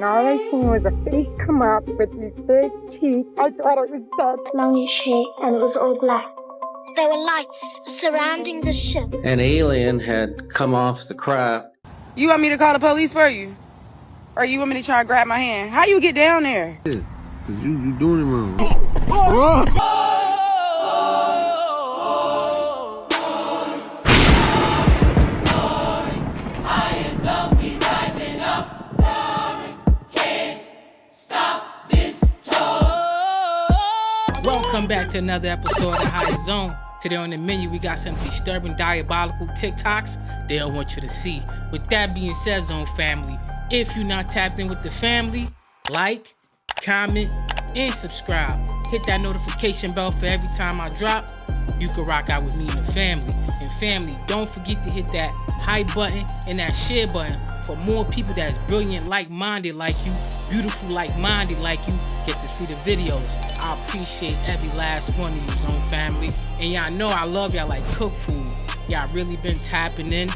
And all I seen was a face come up with these big teeth. I thought it was dead. Longish hair, and it was all black. There were lights surrounding the ship. An alien had come off the craft. You want me to call the police for you? Or you want me to try and grab my hand? How you get down there? Yeah, because you doing it wrong. Welcome back to another episode of High Zone. Today on the menu, we got some disturbing, diabolical TikToks they don't want you to see. With that being said, Zone family, if you're not tapped in with the family, like, comment, and subscribe. Hit that notification bell for every time I drop. You can rock out with me and the family. And family, don't forget to hit that hype button and that share button for more people that's brilliant, like-minded like you, beautiful, like-minded like you, get to see the videos. I appreciate every last one of you, Zone family. And y'all know I love y'all like cook food. Y'all really been tapping in.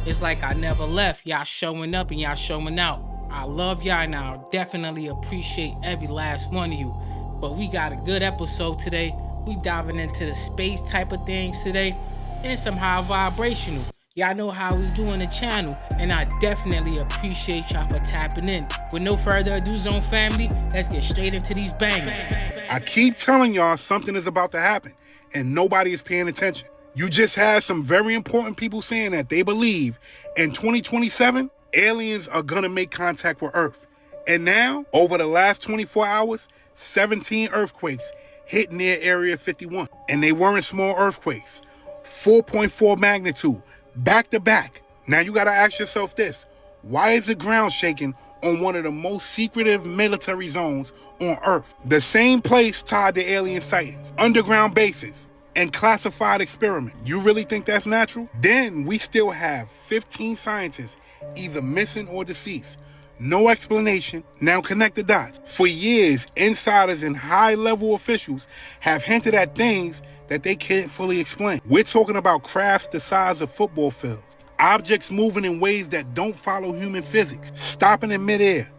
It's like I never left. Y'all showing up and y'all showing out. I love y'all and I definitely appreciate every last one of you. But we got a good episode today. We diving into the space type of things today and some high vibrational. Y'all know how we do on the channel, and I definitely appreciate y'all for tapping in. With no further ado, Zone family, let's get straight into these bangers. I keep telling y'all something is about to happen, and nobody is paying attention. You just had some very important people saying that they believe in 2027, aliens are gonna make contact with Earth. And now, over the last 24 hours, 17 earthquakes hit near Area 51. And they weren't small earthquakes. 4.4 magnitude. Back to back. Now you gotta ask yourself this. Why is the ground shaking on one of the most secretive military zones on Earth? The same place tied to alien sightings, underground bases, and classified experiment. You really think that's natural? Then we still have 15 scientists either missing or deceased. No explanation. Now connect the dots. For years, insiders and high-level officials have hinted at things that they can't fully explain. We're talking about crafts the size of football fields, objects moving in ways that don't follow human physics, stopping in midair,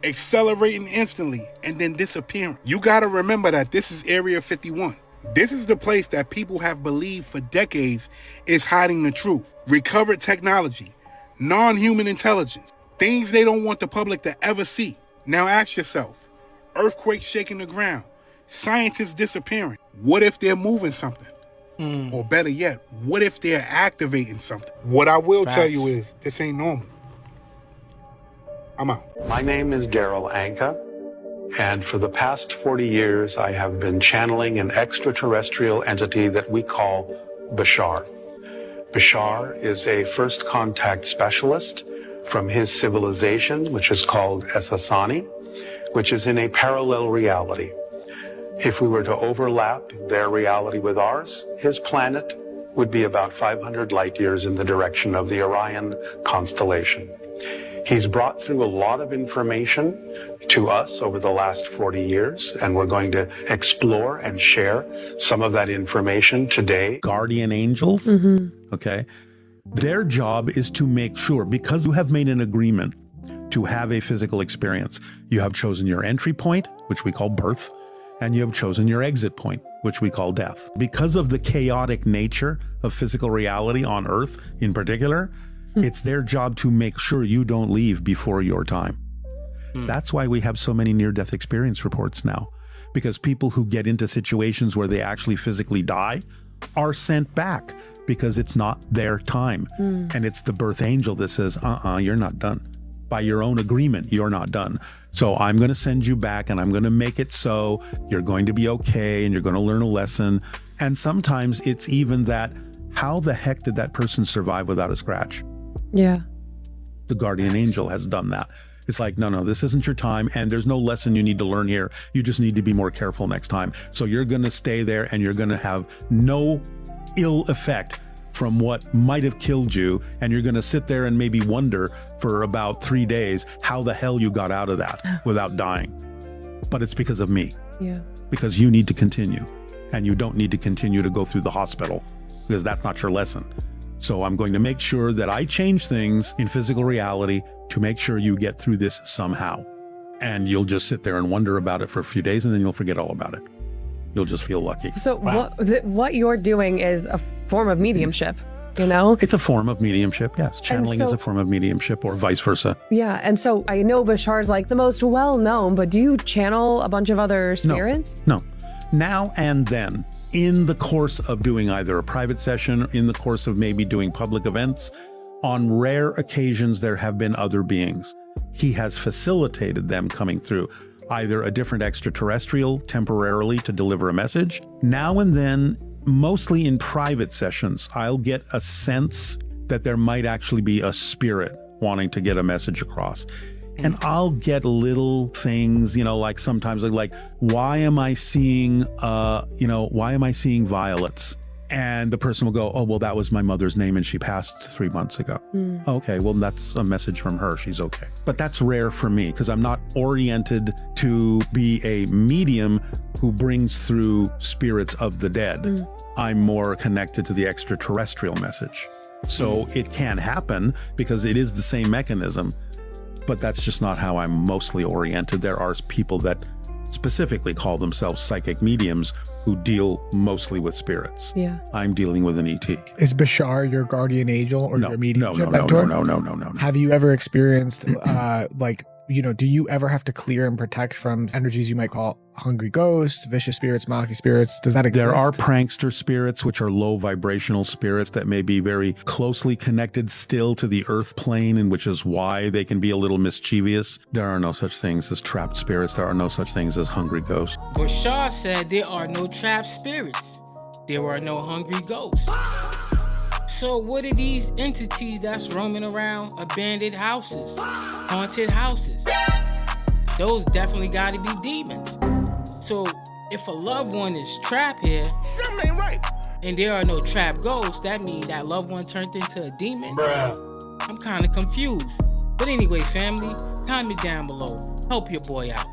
accelerating instantly, and then disappearing. You gotta remember that this is Area 51. This is the place that people have believed for decades is hiding the truth. Recovered technology, non-human intelligence, things they don't want the public to ever see. Now ask yourself, earthquakes shaking the ground, scientists disappearing. What if they're moving something? Or better yet, what if they're activating something? What I will tell you is, this ain't normal. I'm out. My name is Daryl Anka, and for the past 40 years, I have been channeling an extraterrestrial entity that we call Bashar. Bashar is a first contact specialist from his civilization, which is called Esasani, which is in a parallel reality. If we were to overlap their reality with ours, his planet would be about 500 light years in the direction of the Orion constellation. He's brought through a lot of information to us over the last 40 years, and we're going to explore and share some of that information today. Guardian angels, okay? Their job is to make sure, because you have made an agreement to have a physical experience, you have chosen your entry point, which we call birth, and you have chosen your exit point, which we call death. Because of the chaotic nature of physical reality on Earth in particular, it's their job to make sure you don't leave before your time. That's why we have so many near-death experience reports now, because people who get into situations where they actually physically die are sent back because it's not their time. And it's the birth angel that says, you're not done. By your own agreement, you're not done. So I'm going to send you back and I'm going to make it so you're going to be okay and you're going to learn a lesson. And sometimes it's even that, how the heck did that person survive without a scratch? Yeah. The guardian angel has done that. It's like, no, this isn't your time and there's no lesson you need to learn here. You just need to be more careful next time. So you're going to stay there and you're going to have no ill effect from what might have killed you, and you're going to sit there and maybe wonder for about 3 days how the hell you got out of that without dying. But it's because of me. Yeah. Because you need to continue, and you don't need to continue to go through the hospital, because that's not your lesson. So I'm going to make sure that I change things in physical reality to make sure you get through this somehow. And you'll just sit there and wonder about it for a few days, and then you'll forget all about it. You'll just feel lucky. So what you're doing is a form of mediumship, you know? It's a form of mediumship, yes. Channeling is a form of mediumship, or vice versa. Yeah, and so I know Bashar's like the most well-known, but do you channel a bunch of other spirits? No. Now and then, in the course of doing either a private session, in the course of maybe doing public events, on rare occasions there have been other beings. He has facilitated them coming through, either a different extraterrestrial temporarily to deliver a message. Now and then, mostly in private sessions, I'll get a sense that there might actually be a spirit wanting to get a message across. And I'll get little things, you know, like sometimes like, why am I seeing violets? And the person will go, oh, well, that was my mother's name and she passed 3 months ago. Okay, well, that's a message from her. She's okay. But that's rare for me because I'm not oriented to be a medium who brings through spirits of the dead. I'm more connected to the extraterrestrial message. So it can happen because it is the same mechanism, but that's just not how I'm mostly oriented. There are people that specifically call themselves psychic mediums who deal mostly with spirits. Yeah. I'm dealing with an ET. Is Bashar your guardian angel or your mediumship mentor? No. Have you ever experienced do you ever have to clear and protect from energies you might call hungry ghosts, vicious spirits, mocky spirits? Does that exist? There are prankster spirits, which are low vibrational spirits that may be very closely connected still to the earth plane, and which is why they can be a little mischievous. There are no such things as trapped spirits. There are no such things as hungry ghosts. Bashar said there are no trapped spirits. There are no hungry ghosts. So what are these entities that's roaming around abandoned houses, haunted houses? Those definitely gotta be demons. So if a loved one is trapped here, something ain't right. And there are no trapped ghosts, that means that loved one turned into a demon? Bruh. I'm kinda confused. But anyway, family, comment down below. Help your boy out.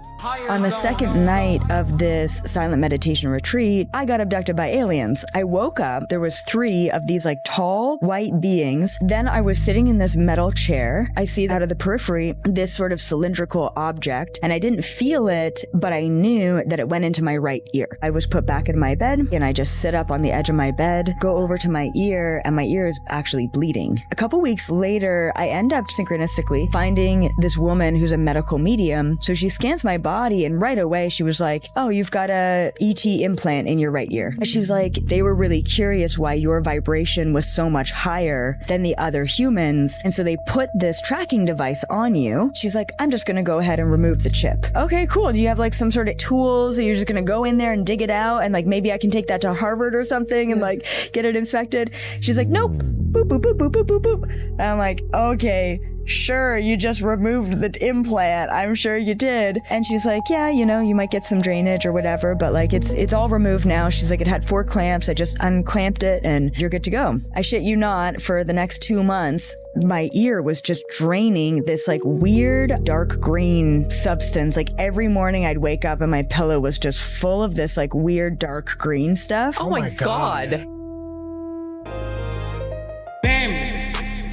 On the second night of this silent meditation retreat, I got abducted by aliens. I woke up, there was 3 of these like tall white beings. Then I was sitting in this metal chair. I see out of the periphery this sort of cylindrical object, and I didn't feel it, but I knew that it went into my right ear. I was put back in my bed, and I just sit up on the edge of my bed, go over to my ear, and my ear is actually bleeding. A couple weeks later, I end up synchronistically finding this woman who's a medical medium. So she scans my body, and right away she was like, oh, you've got a ET implant in your right ear. And she's like, they were really curious why your vibration was so much higher than the other humans, and so they put this tracking device on you. She's like, I'm just gonna go ahead and remove the chip. Okay, cool. Do you have like some sort of tools that you're just gonna go in there and dig it out, and like maybe I can take that to Harvard or something and like get it inspected? She's like, nope. Boop, boop, boop, boop, boop, boop, boop. And I'm like, okay, sure, you just removed the implant. I'm sure you did. And she's like, yeah, you know, you might get some drainage or whatever, but like it's all removed now. She's like, it had 4 clamps. I just unclamped it and you're good to go. I shit you not, for the next 2 months, my ear was just draining this like weird dark green substance. Like every morning I'd wake up and my pillow was just full of this like weird dark green stuff. Oh my God.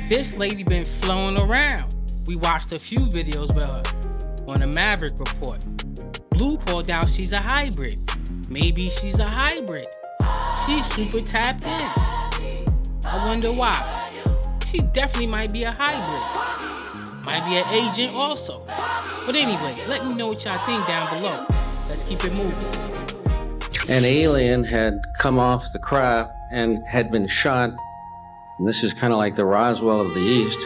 This lady been flowing around. We watched a few videos with her on the Maverick Report. Blue called out she's a hybrid. Maybe she's a hybrid. She's super tapped in. I wonder why. She definitely might be a hybrid. Might be an agent also. But anyway, let me know what y'all think down below. Let's keep it moving. An alien had come off the craft and had been shot. And this is kind of like the Roswell of the East.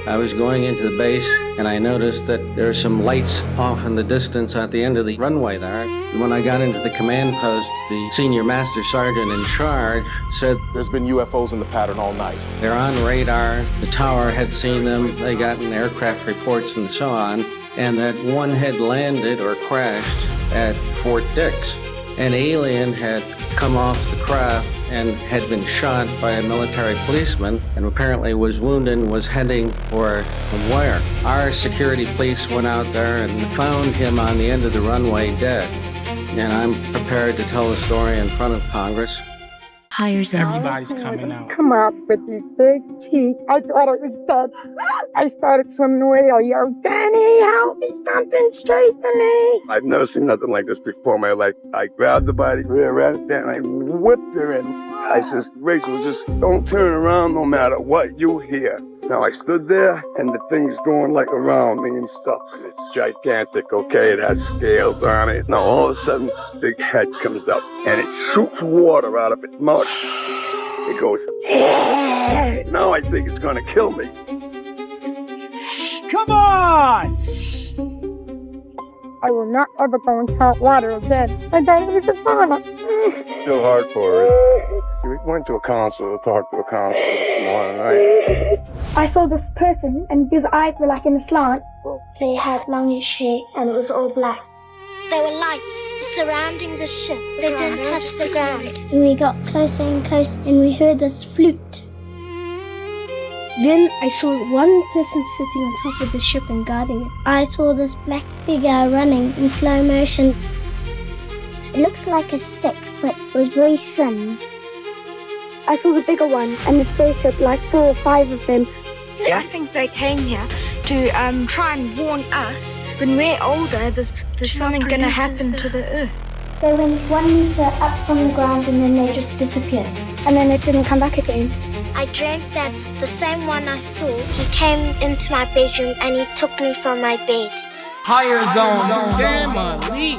I was going into the base and I noticed that there are some lights off in the distance at the end of the runway there. When I got into the command post, the senior master sergeant in charge said, there's been UFOs in the pattern all night. They're on radar. The tower had seen them. They got in aircraft reports and so on. And that one had landed or crashed at Fort Dix. An alien had come off the craft and had been shot by a military policeman and apparently was wounded and was heading for where. Our security police went out there and found him on the end of the runway dead. And I'm prepared to tell the story in front of Congress. Higher zone. Everybody's coming out. Come up with these big teeth. I thought it was dead. I started swimming away. I yelled, Danny, help me, something's chasing me. I've never seen nothing like this before in my life. I grabbed the body, ran it down, I whipped her, and I said, Rachel, just don't turn around no matter what you hear. Now I stood there, and the thing's going like around me and stuff, and it's gigantic, okay? It has scales on it. Now all of a sudden, big head comes up, and it shoots water out of its mouth. It goes, now I think it's gonna kill me. Come on! I will not ever go in salt water again. I thought it was a fauna. Still hard for her. See, we went to a counselor, talked to a counselor this morning, right? I saw this person, and his eyes were like in a slant. They had longish hair, and it was all black. There were lights surrounding the ship. They didn't touch the ground. And we got closer and closer, and we heard this flute. Then I saw one person sitting on top of the ship and guarding it. I saw this black figure running in slow motion. It looks like a stick, but it was very thin. I saw the bigger one and the spaceship, like 4 or 5 of them. I think they came here to try and warn us. When we're older, there's something going to happen to the Earth. They went 1 meter up from the ground and then they just disappeared. And then it didn't come back again. I dreamt that the same one I saw, he came into my bedroom and he took me from my bed. Higher zone. Family.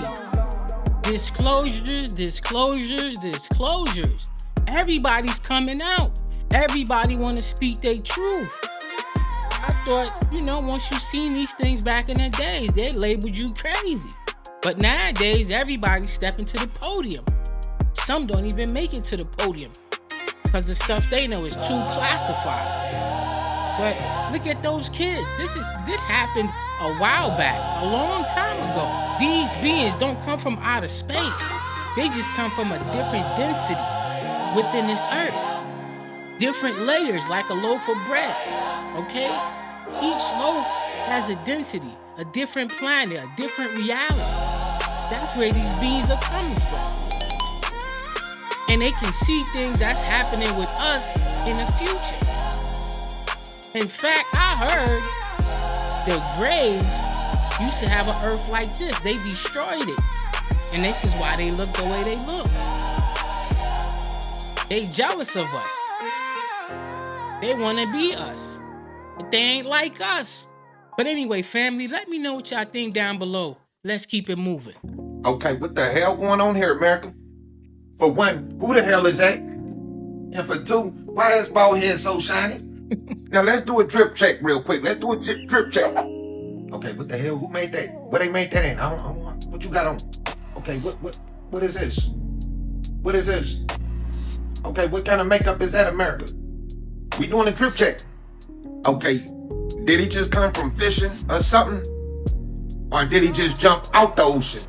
Disclosures, disclosures, disclosures. Everybody's coming out. Everybody want to speak their truth. I thought, once you seen these things back in the days, they labeled you crazy. But nowadays, everybody's stepping to the podium. Some don't even make it to the podium because the stuff they know is too classified. But look at those kids. This happened a while back, a long time ago. These beings don't come from outer space. They just come from a different density within this earth. Different layers, like a loaf of bread, okay? Each loaf has a density, a different planet, a different reality. That's where these beings are coming from. And they can see things that's happening with us in the future. In fact, I heard the Greys used to have an Earth like this. They destroyed it. And this is why they look the way they look. They jealous of us. They want to be us. But they ain't like us. But anyway, family, let me know what y'all think down below. Let's keep it moving. Okay, what the hell going on here, America? For one, who the hell is that? And for two, why is bald head so shiny? Now let's do a drip check real quick. Let's do a drip check. Okay, what the hell? Who made that? Where they made that in? I don't want. What you got on? Okay, what is this? What is this? Okay, what kind of makeup is that, America? We doing a drip check. Okay, did he just come from fishing or something? Or did he just jump out the ocean?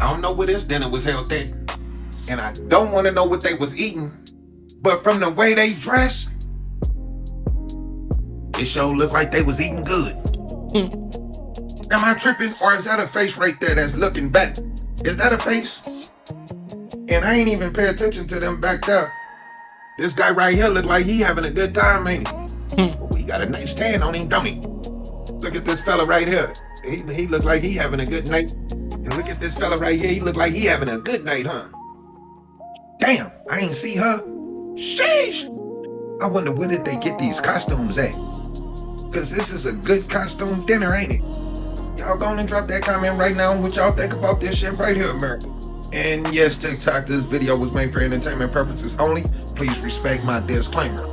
I don't know where this dinner was held at. And I don't want to know what they was eating. But from the way they dress, it sure looked like they was eating good. Am I tripping? Or is that a face right there that's looking back? Is that a face? And I ain't even pay attention to them back there. This guy right here look like he having a good time, ain't he? He got a nice tan on him, don't he? Look at this fella right here. He look like he having a good night. And look at this fella right here. He look like he having a good night, huh? Damn, I ain't see her. Sheesh. I wonder where did they get these costumes at? Cause this is a good costume dinner, ain't it? Y'all go on and drop that comment right now on what y'all think about this shit right here, America. And yes, TikTok, this video was made for entertainment purposes only. Please respect my disclaimer.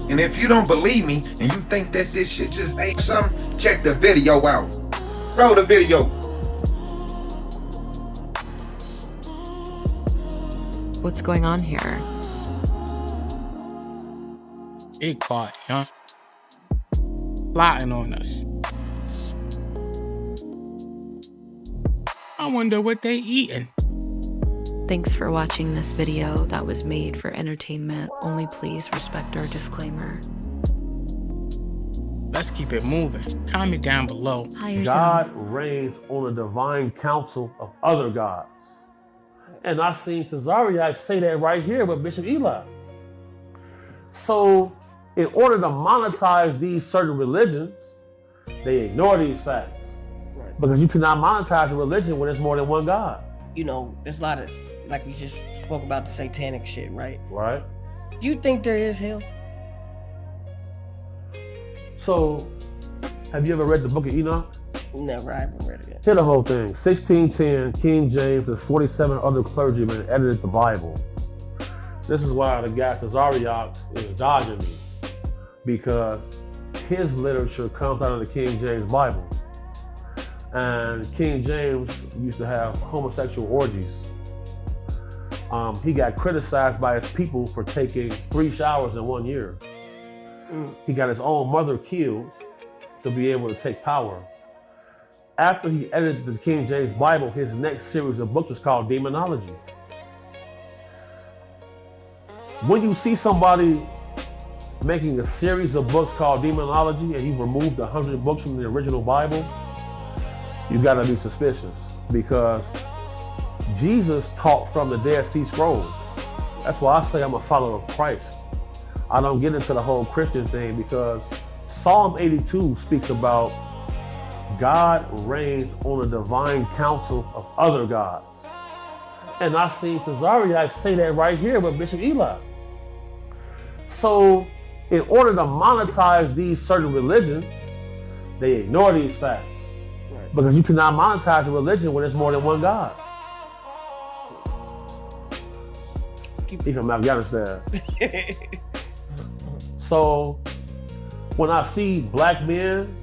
And if you don't believe me and you think that this shit just ain't something, check the video out. Roll the video. What's going on here? Big part, huh? Plotting on us. I wonder what they eating. Thanks for watching this video that was made for entertainment only. Please respect our disclaimer. Let's keep it moving. Comment down below. God reigns on a divine council of other gods. And I seen Tazariak say that right here with Bishop Eli. So in order to monetize these certain religions, they ignore these facts. Right. Because you cannot monetize a religion when there's more than one God. You know, there's a lot of, like we just spoke about, the satanic shit, right? Right. You think there is hell? So, have you ever read the book of Enoch? Never, I haven't read it yet. Hear the whole thing. 1610, King James and 47 other clergymen edited the Bible. This is why the guy Tazariak is dodging me. Because his literature comes out of the King James Bible. And King James used to have homosexual orgies. He got criticized by his people for taking 3 showers in 1 year. He got his own mother killed to be able to take power. After he edited the King James Bible, his next series of books was called Demonology. When you see somebody making a series of books called Demonology and he removed 100 books from the original Bible, you gotta be suspicious, because Jesus taught from the Dead Sea Scrolls. That's why I say I'm a follower of Christ. I don't get into the whole Christian thing, because Psalm 82 speaks about God reigns on a divine council of other gods. And I seen Tazariak say that right here with Bishop Eli. So in order to monetize these certain religions, they ignore these facts. Right. Because you cannot monetize a religion when there's more than one God. He from Afghanistan. So when I see black men,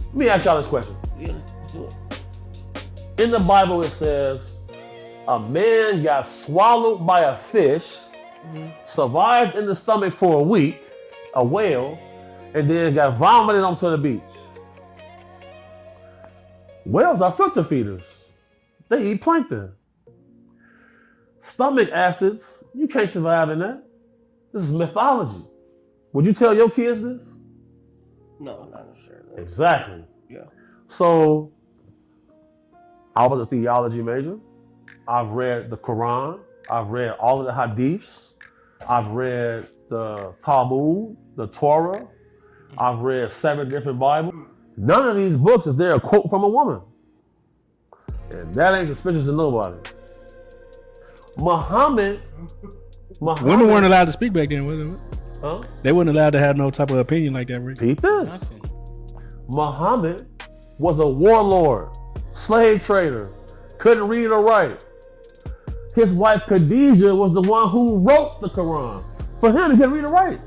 let me ask y'all this question. Yeah, let's do it. In the Bible it says, a man got swallowed by a fish, survived in the stomach for a week, a whale, and then got vomited onto the beach. Whales are filter feeders. They eat plankton. Stomach acids, you can't survive in that. This is mythology. Would you tell your kids this? No, not necessarily. Exactly. Yeah. So, I was a theology major. I've read the Quran. I've read all of the Hadiths. I've read the Talmud, the Torah. I've read 7 different Bibles. None of these books is there a quote from a woman. And that ain't suspicious to nobody. Muhammad. Women weren't allowed to speak back then, was it? Huh? They weren't allowed to have no type of opinion like that, Rick. Repeat this. Muhammad was a warlord, slave trader, couldn't read or write. His wife Khadijah was the one who wrote the Quran. For him, he couldn't read or write.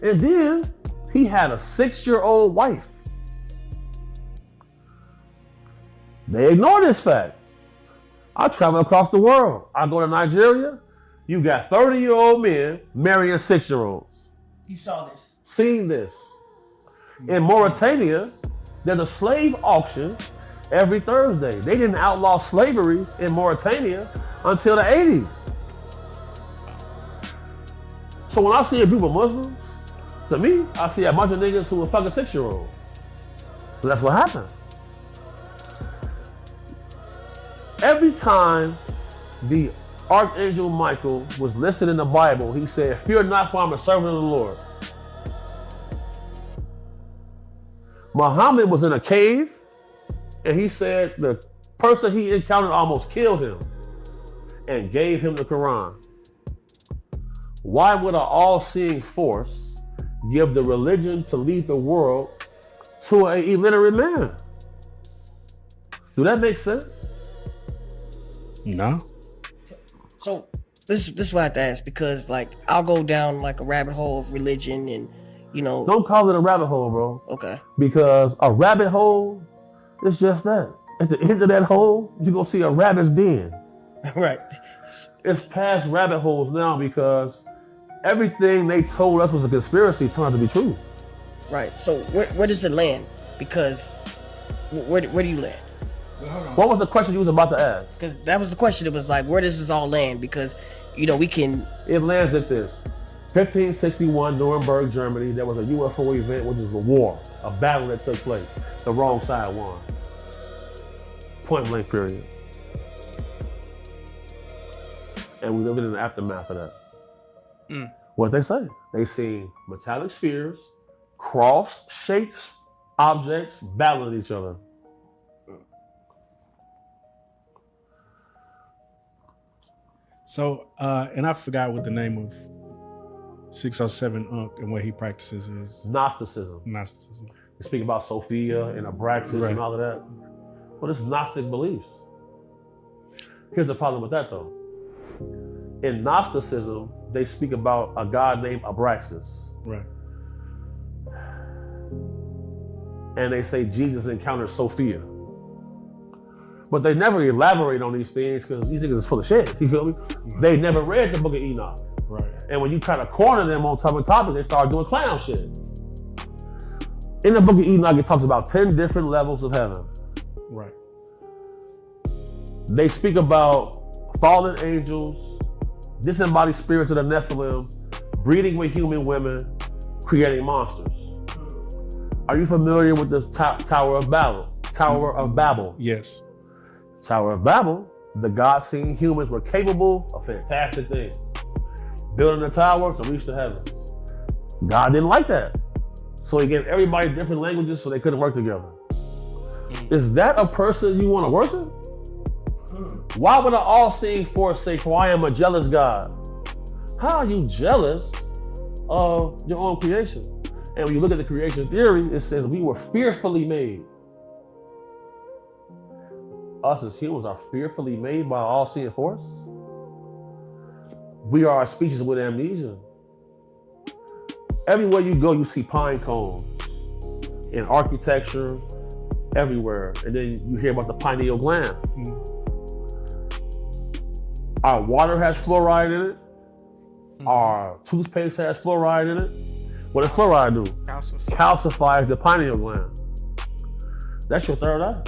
And then he had a 6-year-old wife. They ignore this fact. I travel across the world. I go to Nigeria. You got 30-year-old men marrying 6-year-olds. You saw this. Seen this. In Mauritania, there's a slave auction every Thursday. They didn't outlaw slavery in Mauritania until the 80s. So when I see a group of Muslims, to me, I see a bunch of niggas who are fucking 6-year-olds. So that's what happened. Every time the Archangel Michael was listed in the Bible, he said, "Fear not, for I'm a servant of the Lord." Muhammad was in a cave, and he said the person he encountered almost killed him and gave him the Quran. Why would an all-seeing force give the religion to lead the world to an illiterate man? Do that make sense? No. So this is what I have to ask, because like I'll go down like a rabbit hole of religion, and you know. Don't call it a rabbit hole, bro. Okay. Because a rabbit hole is just that. At the end of that hole, you're gonna see a rabbit's den. Right. It's past rabbit holes now, because everything they told us was a conspiracy turned out to be true. Right. So where does it land? Because where do you land? What was the question you was about to ask? Because that was the question. It was like, where does this all land? Because, you know, we can... It lands at this. 1561, Nuremberg, Germany. There was a UFO event, which was a war, a battle that took place. The wrong side won. Point blank period. and we live in the aftermath of that. What they say? They see metallic spheres, cross-shaped objects battling each other. So, and I forgot what the name of 607 Unk and what he practices is. Gnosticism. Gnosticism. They speak about Sophia and Abraxas and all of that. Well, it's Gnostic beliefs. Here's the problem with that, though. In Gnosticism, they speak about a god named Abraxas. Right. And they say Jesus encountered Sophia. But they never elaborate on these things because these niggas is full of shit. You feel me? They never read the book of Enoch. Right. And when you try to corner them on some topic, they start doing clown shit. In the book of Enoch, it talks about 10 different levels of heaven. Right. They speak about fallen angels, disembodied spirits of the Nephilim, breeding with human women, creating monsters. Are you familiar with the Tower of Babel? Tower of Babel. Yes. Tower of Babel, the God-seeing humans were capable of fantastic things. Building a tower to reach the heavens. God didn't like that. So he gave everybody different languages so they couldn't work together. Is that a person you want to worship? Why would an all-seeing force say, for I am a jealous God? How are you jealous of your own creation? And when you look at the creation theory, it says we were fearfully made. Us as humans are fearfully made by an all-seeing force. We are a species with amnesia. Everywhere you go, you see pine cones in architecture, everywhere. And then you hear about the pineal gland. Our water has fluoride in it. Our toothpaste has fluoride in it. What does fluoride do? Calcifies the pineal gland. That's your third eye.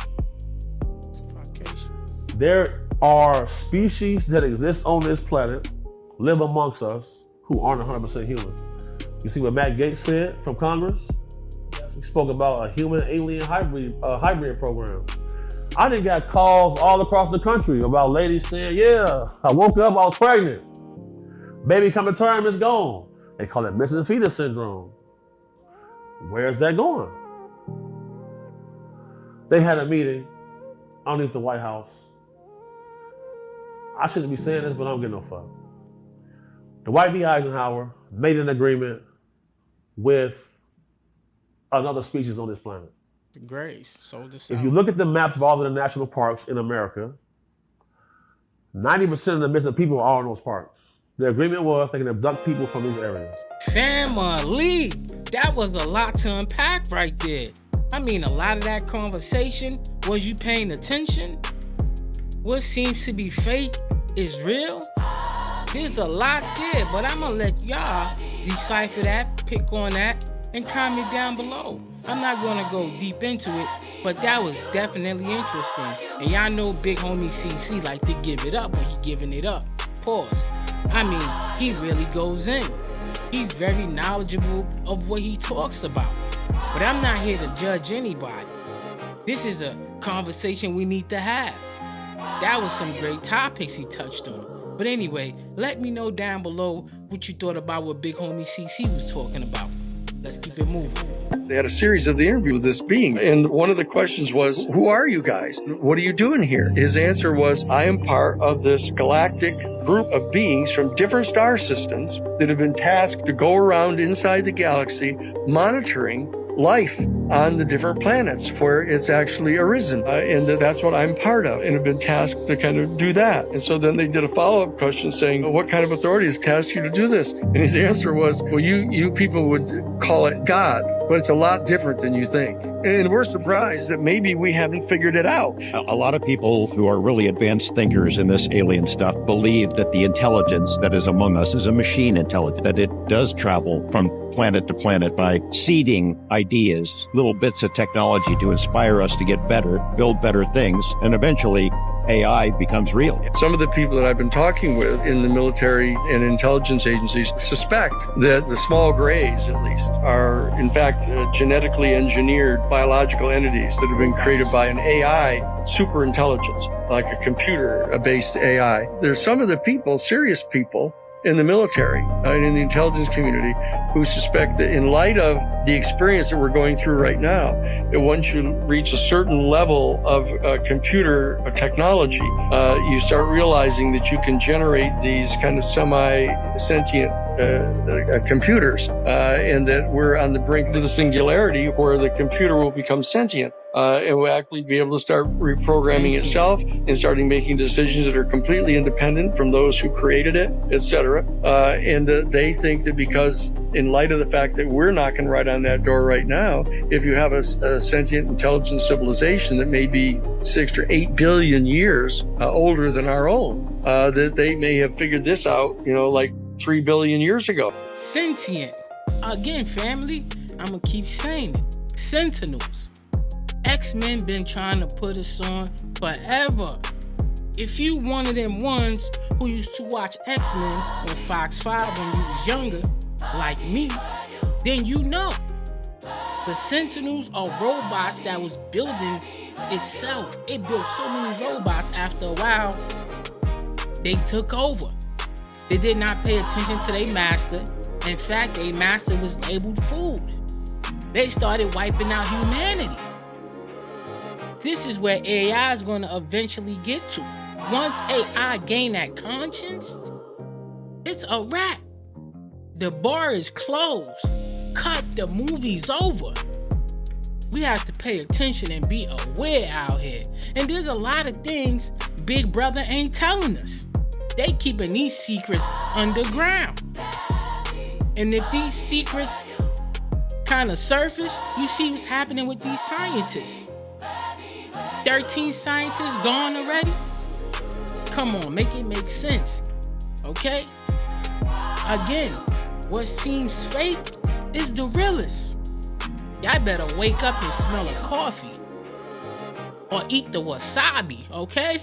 There are species that exist on this planet, live amongst us, who aren't 100% human. You see what Matt Gaetz said from Congress? He spoke about a human-alien hybrid program. I done got calls all across the country about ladies saying, yeah, I woke up, I was pregnant. Baby come to term, it's gone. They call it missing fetus syndrome. Where's that going? They had a meeting underneath the White House. I shouldn't be saying this, but I don't give no fuck. Dwight D. Eisenhower made an agreement with another species on this planet. The Greys sold this If you look at the maps of all of the national parks in America, 90% of the missing people are in those parks. The agreement was they can abduct people from these areas. Family, that was a lot to unpack right there. I mean, a lot of that conversation, was you paying attention? What seems to be fake is real? There's a lot there, but I'm gonna let y'all decipher that, pick on that, and comment down below. I'm not gonna go deep into it, but that was definitely interesting. And y'all know big homie CC like to give it up when he giving it up. Pause. I mean, he really goes in. He's very knowledgeable of what he talks about. But I'm not here to judge anybody. This is a conversation we need to have. That was some great topics he touched on. But anyway, let me know down below what you thought about what big homie CC was talking about. Let's keep it moving. They had a series of the interview with this being, and one of the questions was, who are you guys? What are you doing here? His answer was, I am part of this galactic group of beings from different star systems that have been tasked to go around inside the galaxy monitoring life on the different planets where it's actually arisen. And that's what I'm part of, and have been tasked to kind of do that. And so then they did a follow-up question saying, well, what kind of authority has tasked you to do this? And his answer was, well, you people would call it God, but it's a lot different than you think. And we're surprised that maybe we haven't figured it out. A lot of people who are really advanced thinkers in this alien stuff believe that the intelligence that is among us is a machine intelligence, that it does travel from planet to planet by seeding ideas, little bits of technology to inspire us to get better, build better things, and eventually AI becomes real. Some of the people that I've been talking with in the military and intelligence agencies suspect that the small grays, at least, are in fact genetically engineered biological entities that have been created by an AI super intelligence, like a computer-based AI. There's some of the people, serious people, in the military and in the intelligence community who suspect that in light of the experience that we're going through right now, that once you reach a certain level of computer technology, you start realizing that you can generate these kind of semi-sentient computers, and that we're on the brink of the singularity where the computer will become sentient. And will actually be able to start reprogramming itself and starting making decisions that are completely independent from those who created it, etc. And they think that because, in light of the fact that we're knocking right on that door right now, if you have a sentient, intelligent civilization that may be 6 to 8 billion years older than our own, that they may have figured this out, like 3 billion years ago. Sentient. Again, family, I'm gonna keep saying it. Sentinels. X-Men been trying to put us on forever. If you one of them ones who used to watch X-Men on Fox 5 when you was younger, like me, then you know. The Sentinels are robots that was building itself. It built so many robots, after a while, they took over. They did not pay attention to their master. In fact, their master was labeled food. They started wiping out humanity. This is where AI is going to eventually get to. Once AI gain that conscience, it's a wrap. The bar is closed. Cut, the movie's over. We have to pay attention and be aware out here. And there's a lot of things Big Brother ain't telling us. They keeping these secrets underground. And if these secrets kind of surface, you see what's happening with these scientists. 13 scientists gone already? Come on, make it make sense, okay? Again, what seems fake is the realest. Y'all better wake up and smell a coffee. Or eat the wasabi, okay?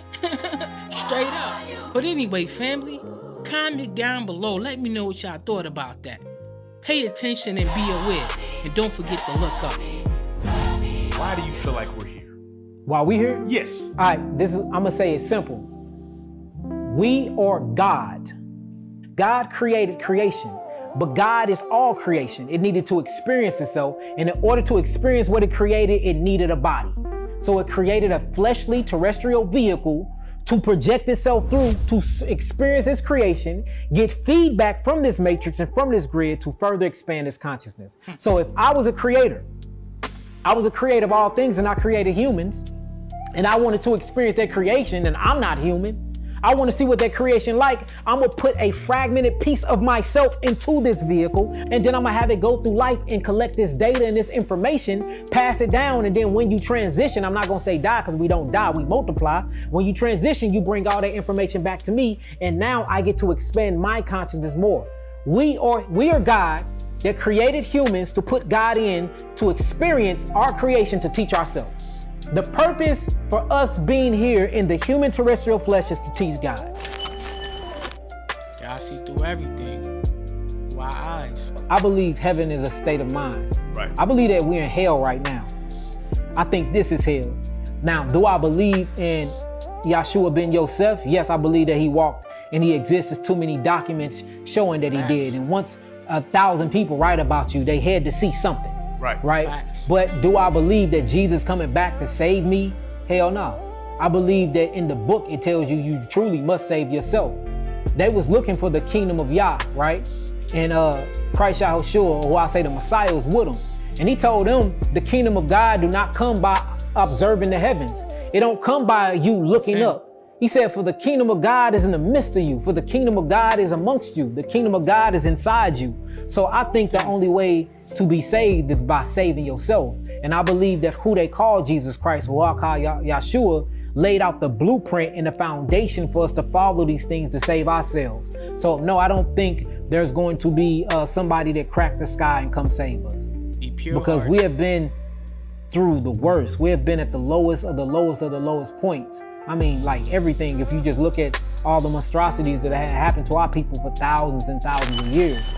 Straight up. But anyway, family, comment down below. Let me know what y'all thought about that. Pay attention and be aware. And don't forget to look up. Why do you feel like we're here? Why we here? Yes. All right, I'm gonna say it simple. We are God. God created creation, but God is all creation. It needed to experience itself, and in order to experience what it created, it needed a body. So it created a fleshly terrestrial vehicle to project itself through, to experience its creation, get feedback from this matrix and from this grid to further expand its consciousness. So if I was a creator of all things and I created humans, and I wanted to experience that creation, and I'm not human, I want to see what that creation like. I'm gonna put a fragmented piece of myself into this vehicle, and then I'm gonna have it go through life and collect this data and this information, pass it down, and then when you transition, I'm not gonna say die because we don't die, we multiply. When you transition, you bring all that information back to me, and now I get to expand my consciousness more. We are God that created humans to put God in to experience our creation to teach ourselves. The purpose for us being here in the human terrestrial flesh is to teach God. God see through everything. Through our eyes. I believe heaven is a state of mind. Right. I believe that we're in hell right now. I think this is hell. Now, do I believe in Yeshua ben Yosef? Yes, I believe that he walked and he exists. There's too many documents showing that he did. And once 1,000 people write about you, they had to see something. Right. But do I believe that Jesus coming back to save me? Hell no. I believe that in the book, it tells you you truly must save yourself. They was looking for the kingdom of Yah, right? And Christ Yahushua, who I say the Messiah, was with them. And he told them the kingdom of God do not come by observing the heavens. It don't come by you looking up. He said, for the kingdom of God is in the midst of you. For the kingdom of God is amongst you. The kingdom of God is inside you. So I think the only way to be saved is by saving yourself. And I believe that who they call Jesus Christ, who I call Yeshua, laid out the blueprint and the foundation for us to follow these things to save ourselves. So no, I don't think there's going to be somebody that cracked the sky and come save us. Because we have been through the worst. We have been at the lowest of the lowest of the lowest points. I mean, like everything, if you just look at all the monstrosities that have happened to our people for thousands and thousands of years.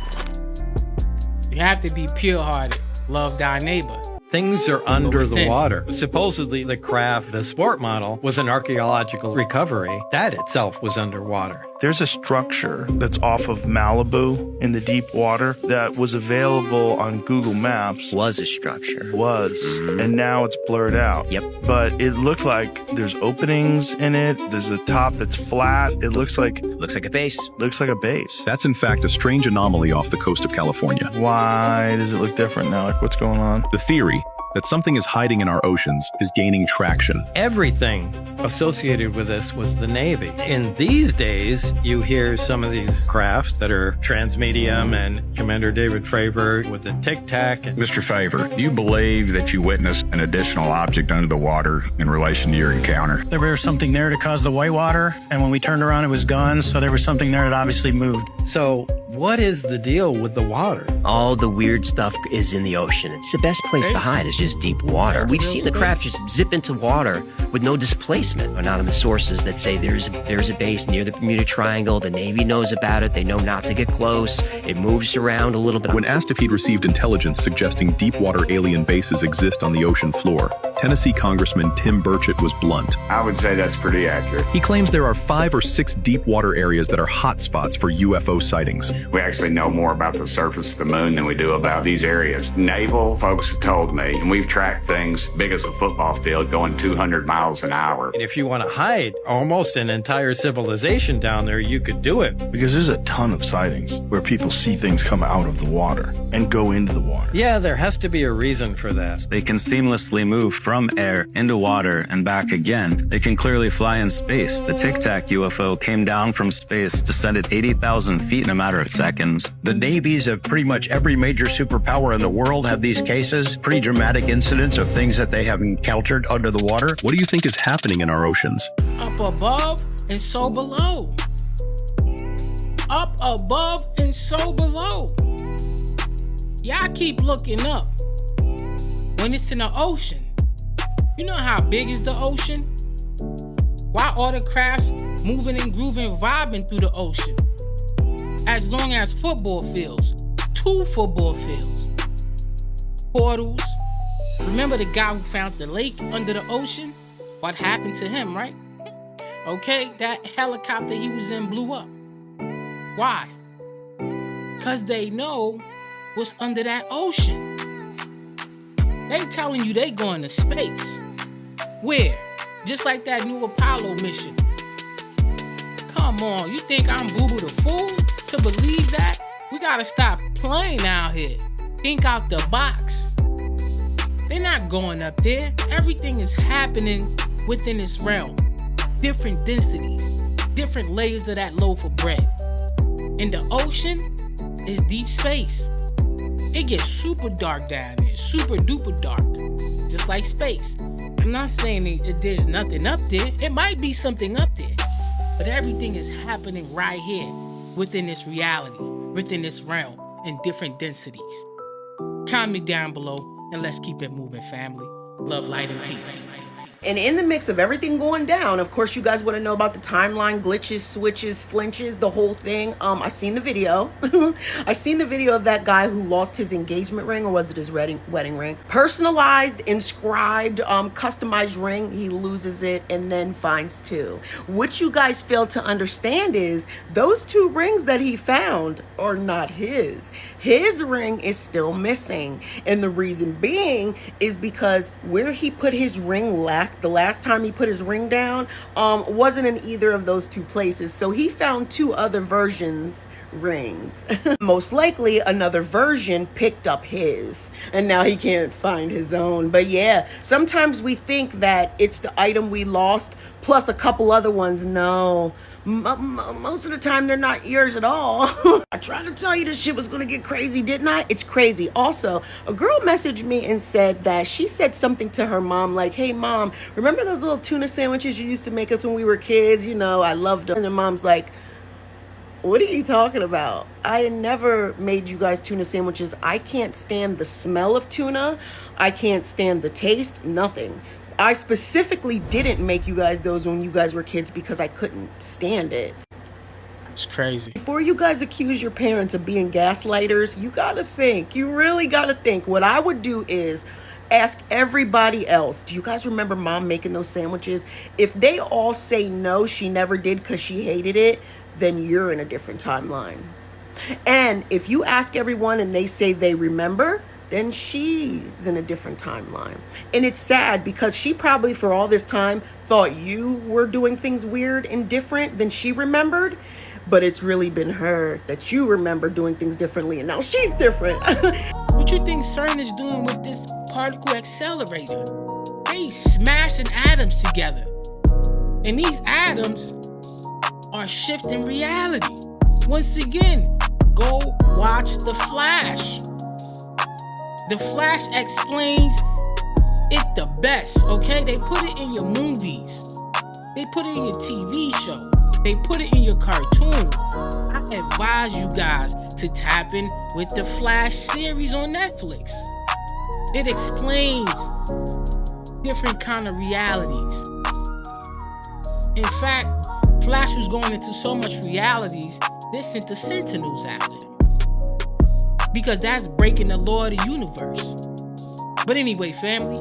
You have to be pure-hearted. Love thy neighbor. Things are under the within. water. Supposedly, the craft, the sport model, was an archaeological recovery. That itself was underwater. There's a structure that's off of Malibu in the deep water that was available on Google Maps. Was a structure. Was. And now it's blurred out. Yep. But it looked like there's openings in it. There's a top that's flat. It looks like a base. Looks like a base. That's in fact a strange anomaly off the coast of California. Why does it look different now? Like, what's going on? The theory that something is hiding in our oceans is gaining traction. Everything associated with this was the Navy. In these days, you hear some of these crafts that are transmedium and Commander David Fravor with the Tic Tac. Mr. Favor, do you believe that you witnessed an additional object under the water in relation to your encounter? There was something there to cause the whitewater, and when we turned around, it was gone, so there was something there that obviously moved. So what is the deal with the water? All the weird stuff is in the ocean. It's the best place to hide is just deep water. We've seen the craft just zip into water with no displacement. Anonymous sources that say there's a base near the Bermuda Triangle. The Navy knows about it. They know not to get close. It moves around a little bit. When asked if he'd received intelligence suggesting deep water alien bases exist on the ocean floor, Tennessee Congressman Tim Burchett was blunt. I would say that's pretty accurate. He claims there are 5 or 6 deep water areas that are hotspots for UFO sightings. We actually know more about the surface of the moon than we do about these areas. Naval folks have told me, and we've tracked things big as a football field going 200 miles an hour. And if you want to hide almost an entire civilization down there, you could do it. Because there's a ton of sightings where people see things come out of the water and go into the water. Yeah, there has to be a reason for that. They can seamlessly move from air into water and back again. They can clearly fly in space. The Tic Tac UFO came down from space, descended 80,000 feet in a matter of seconds. The navies of pretty much every major superpower in the world have these cases, pretty dramatic incidents of things that they have encountered under the water. What do you think is happening in our oceans? Up above and so below. Up above and so below. Y'all keep looking up. When it's in the ocean, you know how big is the ocean? Why are the crafts moving and grooving, vibing through the ocean? As long as football fields, 2 football fields, portals. Remember the guy who found the lake under the ocean? What happened to him, right? Okay, that helicopter he was in blew up. Why? Because they know what's under that ocean. They telling you they going to space. Where? Just like that new Apollo mission. Come on, you think I'm Boo-Boo the Fool to believe that? We gotta stop playing out here. Think out the box. They're not going up there. Everything is happening within this realm. Different densities, different layers of that loaf of bread. In the ocean is deep space. It gets super dark down there, super duper dark, just like space. I'm not saying that there's nothing up there. It might be something up there, but everything is happening right here within this reality, within this realm, in different densities. Comment down below and let's keep it moving, family. Love, light, and peace. And in the mix of everything going down, of course, you guys want to know about the timeline glitches, switches, flinches, the whole thing. I seen the video. I seen the video of that guy who lost his engagement ring, or was it his wedding ring? Personalized, inscribed, customized ring. He loses it and then finds 2. What you guys fail to understand is those 2 rings that he found are not his. His ring is still missing. And the reason being is because where he put his ring the last time he put his ring down, wasn't in either of those 2 places. So he found 2 other versions rings. Most likely another version picked up his, and now he can't find his own. But yeah, sometimes we think that it's the item we lost plus a couple other ones. No. Most of the time they're not yours at all. I tried to tell you this shit was gonna get crazy, didn't I? It's crazy. Also, a girl messaged me and said that she said something to her mom like, hey mom, remember those little tuna sandwiches you used to make us when we were kids? You know, I loved them. And her mom's like, what are you talking about? I never made you guys tuna sandwiches. I can't stand the smell of tuna. I can't stand the taste, nothing. I specifically didn't make you guys those when you guys were kids because I couldn't stand it. It's crazy. Before you guys accuse your parents of being gaslighters, you gotta think. You really gotta think. What I would do is Ask everybody else. Do you guys remember mom making those sandwiches? If they all say no, she never did because she hated it, then you're in a different timeline. And if you ask everyone and they say they remember, then she's in a different timeline. And it's sad because she probably for all this time thought you were doing things weird and different than she remembered. But it's really been her that you remember doing things differently, and now she's different. What you think CERN is doing with this particle accelerator? They smashing atoms together. And these atoms are shifting reality. Once again, go watch The Flash. The Flash explains it the best, okay? They put it in your movies. They put it in your TV show. They put it in your cartoon. I advise you guys to tap in with the Flash series on Netflix. It explains different kind of realities. In fact, Flash was going into so much realities, they sent the Sentinels after him. Because that's breaking the law of the universe. But anyway, family,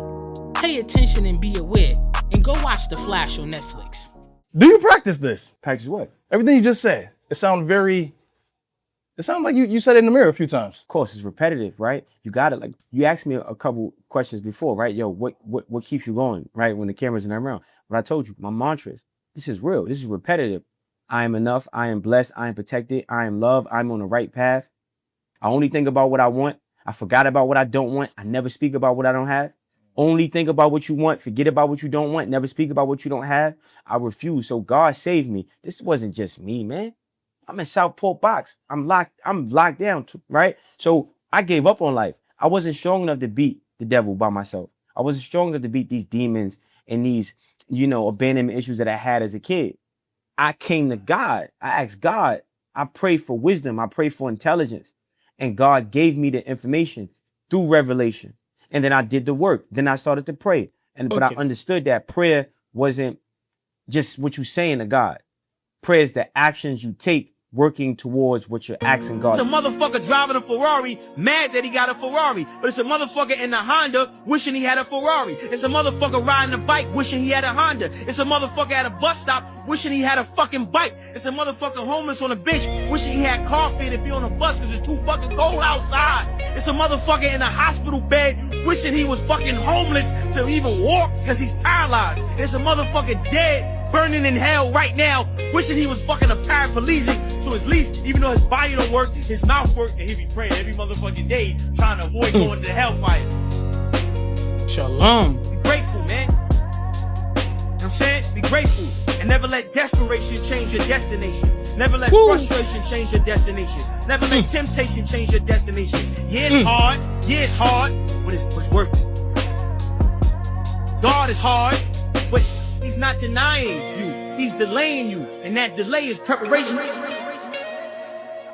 pay attention and be aware, and go watch The Flash on Netflix. Do you practice this? Practice what? Everything you just said. It sounds like you said it in the mirror a few times. Of course, it's repetitive, right? You got it. Like you asked me a couple questions before, right? Yo, what keeps you going, right? When the camera's not around. But I told you, my mantra is, this is real. This is repetitive. I am enough. I am blessed. I am protected. I am loved. I'm on the right path. I only think about what I want. I forgot about what I don't want. I never speak about what I don't have. Only think about what you want. Forget about what you don't want. Never speak about what you don't have. I refuse. So God saved me. This wasn't just me, man. I'm in Southport Box. I'm locked down, right? So I gave up on life. I wasn't strong enough to beat the devil by myself. I wasn't strong enough to beat these demons and these, abandonment issues that I had as a kid. I came to God. I asked God. I prayed for wisdom. I prayed for intelligence. And God gave me the information through revelation. And then I did the work. Then I started to pray. But I understood that prayer wasn't just what you're saying to God. Prayer is the actions you take working towards what you're asking God. It's a motherfucker driving a Ferrari, mad that he got a Ferrari. But it's a motherfucker in a Honda wishing he had a Ferrari. It's a motherfucker riding a bike wishing he had a Honda. It's a motherfucker at a bus stop wishing he had a fucking bike. It's a motherfucker homeless on a bench wishing he had car fare to be on a bus because it's too fucking cold outside. It's a motherfucker in a hospital bed wishing he was fucking homeless to even walk because he's paralyzed. It's a motherfucker dead, burning in hell right now, wishing he was fucking a paraplegic, so at least, even though his body don't work, his mouth works, and he be praying every motherfucking day, trying to avoid going to the hellfire. Shalom. Be grateful, man. You know what I'm saying? Be grateful. And never let desperation change your destination. Never let frustration change your destination. Never let temptation change your destination. Yeah, it's hard. Yeah, it's hard, but it's worth it. God is hard, but He's not denying you. He's delaying you. And that delay is preparation.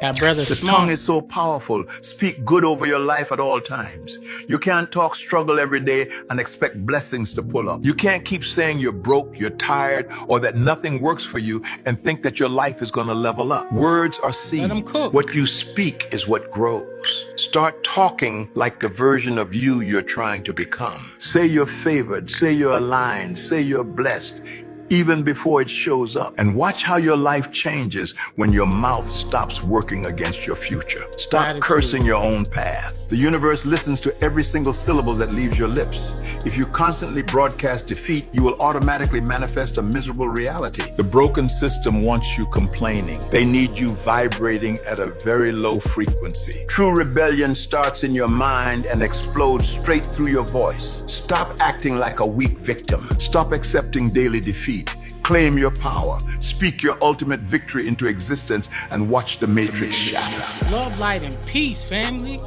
That brother the smart. tongue is so powerful. Speak good over your life at all times. You can't talk struggle every day and expect blessings to pull up. You can't keep saying you're broke, you're tired, or that nothing works for you and think that your life is going to level up. Words are seeds. What you speak is what grows. Start talking like the version of you you're trying to become. Say you're favored, say you're aligned, say you're blessed, even before it shows up. And watch how your life changes when your mouth stops working against your future. Stop cursing your own path. The universe listens to every single syllable that leaves your lips. If you constantly broadcast defeat, you will automatically manifest a miserable reality. The broken system wants you complaining. They need you vibrating at a very low frequency. True rebellion starts in your mind and explodes straight through your voice. Stop acting like a weak victim. Stop accepting daily defeat. Claim your power. Speak your ultimate victory into existence and watch the matrix shatter. Love, light, and peace, family.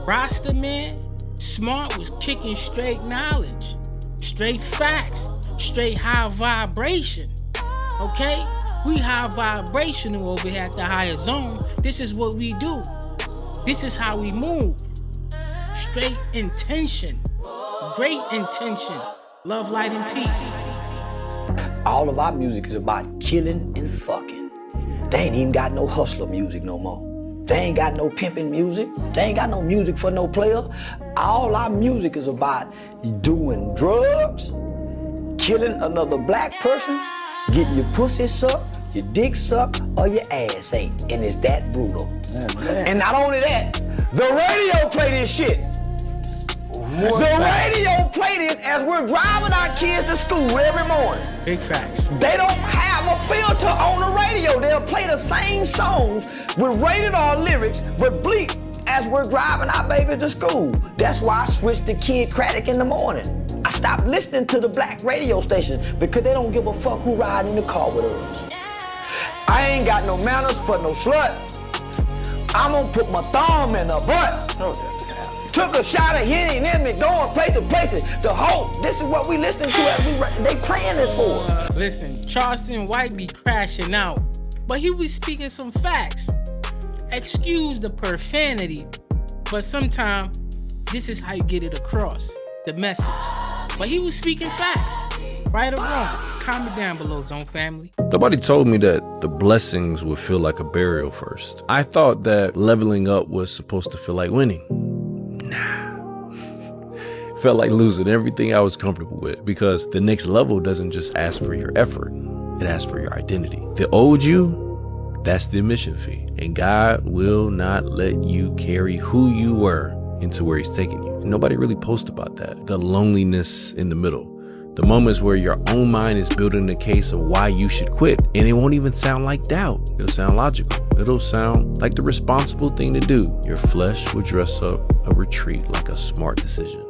Rasta man, Smart was kicking straight knowledge, straight facts, straight high vibration. Okay? We high vibrational over here at the higher zone. This is what we do. This is how we move. Straight intention. Great intention. Love, light, and peace. All of our music is about killing and fucking. They ain't even got no hustler music no more. They ain't got no pimping music. They ain't got no music for no player. All our music is about doing drugs, killing another black person, getting your pussy sucked, your dick sucked, or your ass ate. And it's that brutal. And not only that, the radio play this shit. Radio play this as we're driving our kids to school every morning. Big facts. They don't have a filter on the radio. They'll play the same songs with rated R lyrics, but bleep as we're driving our baby to school. That's why I switched to Kid Craddock in the morning. I stopped listening to the black radio station because they don't give a fuck who ride in the car with us. I ain't got no manners for no slut. I'm gonna put my thumb in her butt. Took a shot of Henny and then me going places. The whole, this is what we listening to as they playing this for. Listen, Charleston White be crashing out, but he was speaking some facts. Excuse the profanity, but sometimes this is how you get it across, the message. But he was speaking facts, right or wrong. Comment down below, Zone Family. Nobody told me that the blessings would feel like a burial first. I thought that leveling up was supposed to feel like winning. Felt like losing everything I was comfortable with, because the next level doesn't just ask for your effort, it asks for your identity. The old you, that's the admission fee, and God will not let you carry who you were into where he's taking you. Nobody really posts about that. The loneliness in the middle, the moments where your own mind is building a case of why you should quit, and it won't even sound like doubt. It'll sound logical. It'll sound like the responsible thing to do. Your flesh will dress up a retreat like a smart decision.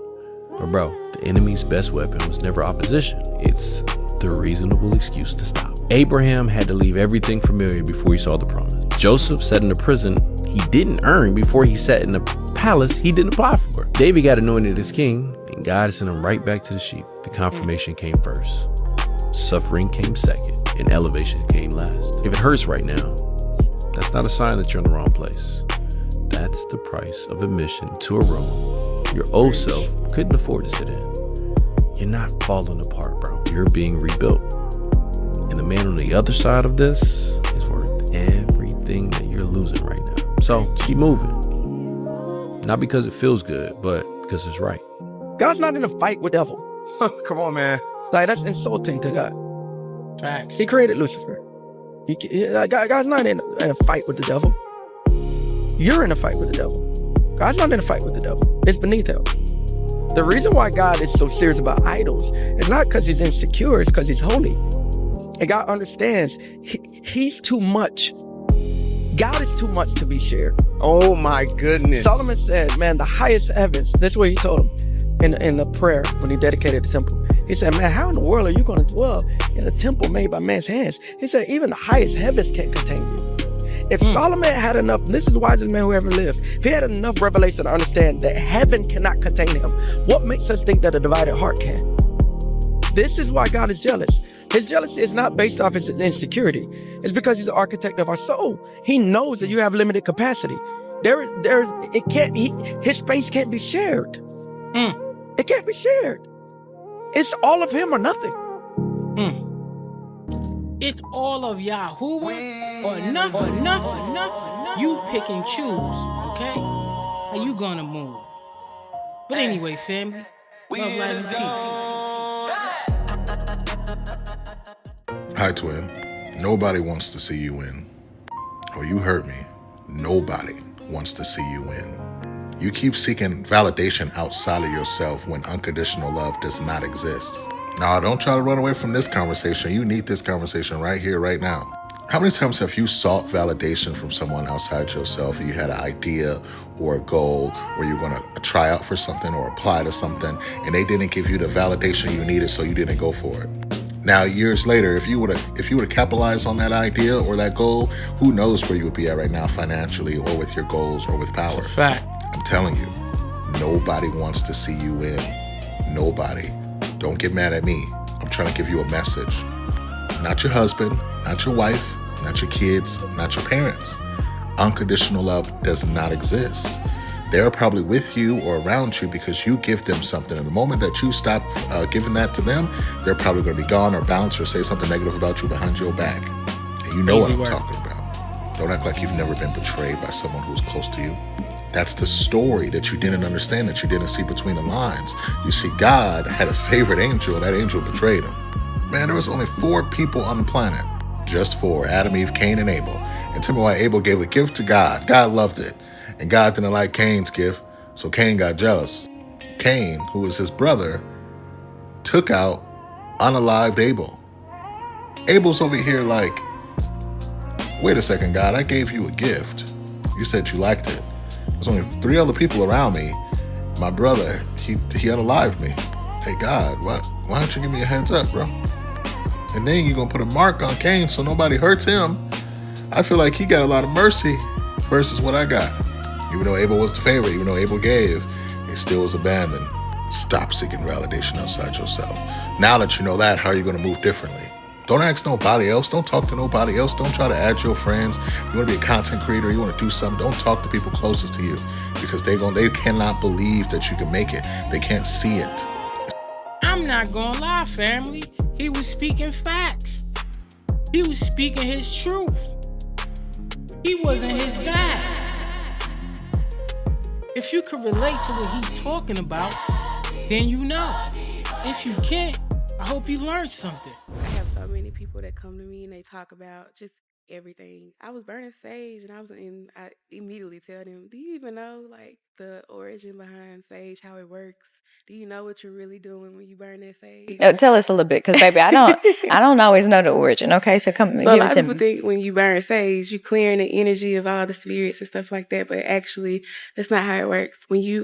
But bro, the enemy's best weapon was never opposition. It's the reasonable excuse to stop. Abraham had to leave everything familiar before he saw the promise. Joseph sat in a prison he didn't earn before he sat in a palace he didn't apply for. David got anointed as king, and God sent him right back to the sheep. The confirmation came first. Suffering came second, and elevation came last. If it hurts right now, that's not a sign that you're in the wrong place. That's the price of admission to a room your old self couldn't afford to sit in. You're not falling apart, bro. You're being rebuilt. And the man on the other side of this is worth everything that you're losing right now. So keep moving. Not because it feels good, but because it's right. God's not in a fight with the devil. Come on, man. Like, that's insulting to God. Facts. He created Lucifer. God's not in a fight with the devil. You're in a fight with the devil. God's not in a fight with the devil. It's beneath him. The reason why God is so serious about idols is not because he's insecure, it's because he's holy. And God understands he's too much. God is too much to be shared. Oh my goodness. Solomon said, man, the highest heavens, that's what he told him in the prayer when he dedicated the temple. He said, man, how in the world are you going to dwell in a temple made by man's hands? He said, even the highest heavens can't contain you. If Solomon had enough, this is the wisest man who ever lived, if he had enough revelation to understand that heaven cannot contain him, what makes us think that a divided heart can? This is why God is jealous. His jealousy is not based off his insecurity. It's because he's the architect of our soul. He knows that you have limited capacity. His space can't be shared. It can't be shared. It's all of him or nothing. It's all of Yahuwah or nothing. You pick and choose, okay? How you gonna move? But anyway, family, love, light, and peace. Hi, twin. Nobody wants to see you win. Oh, you heard me. Nobody wants to see you win. You keep seeking validation outside of yourself when unconditional love does not exist. Now, don't try to run away from this conversation. You need this conversation right here, right now. How many times have you sought validation from someone outside yourself? You had an idea or a goal where you're going to try out for something or apply to something, and they didn't give you the validation you needed, so you didn't go for it. Now, years later, if you would have capitalized on that idea or that goal, who knows where you would be at right now financially or with your goals or with power. It's a fact. I'm telling you, nobody wants to see you win. Nobody. Don't get mad at me. I'm trying to give you a message. Not your husband, not your wife, not your kids, not your parents. Unconditional love does not exist. They're probably with you or around you because you give them something. And the moment that you stop giving that to them, they're probably going to be gone or bounce or say something negative about you behind your back. And you know what I'm talking about. Don't act like you've never been betrayed by someone who's close to you. That's the story that you didn't understand, that you didn't see between the lines. You see, God had a favorite angel, and that angel betrayed him. Man, there was only 4 people on the planet. Just 4, Adam, Eve, Cain, and Abel. And tell me why Abel gave a gift to God. God loved it. And God didn't like Cain's gift, so Cain got jealous. Cain, who was his brother, took out unalived Abel. Abel's over here like, wait a second, God, I gave you a gift. You said you liked it. There's only 3 other people around me. My brother, he unalived me. Hey, God, why don't you give me a heads up, bro? And then you're going to put a mark on Cain so nobody hurts him. I feel like he got a lot of mercy versus what I got. Even though Abel was the favorite, even though Abel gave, he still was abandoned. Stop seeking validation outside yourself. Now that you know that, how are you going to move differently? Don't ask nobody else. Don't talk to nobody else. Don't try to add your friends. You want to be a content creator, you want to do something, don't talk to people closest to you, because they cannot believe that you can make it. They can't see it. I'm not gonna lie, family. He was speaking facts. He was speaking his truth. He wasn't his bag. If you could relate to what he's talking about, then you know. If you can't, I hope you learned something. I have so many people that come to me and they talk about just everything. I was burning sage and I immediately tell them, do you even know like the origin behind sage, how it works? Do you know what you're really doing when you burn that sage? Tell us a little bit, because baby, I don't always know the origin. Okay, so come give it to me. A lot of people think when you burn sage, you're clearing the energy of all the spirits and stuff like that, but actually, that's not how it works. When you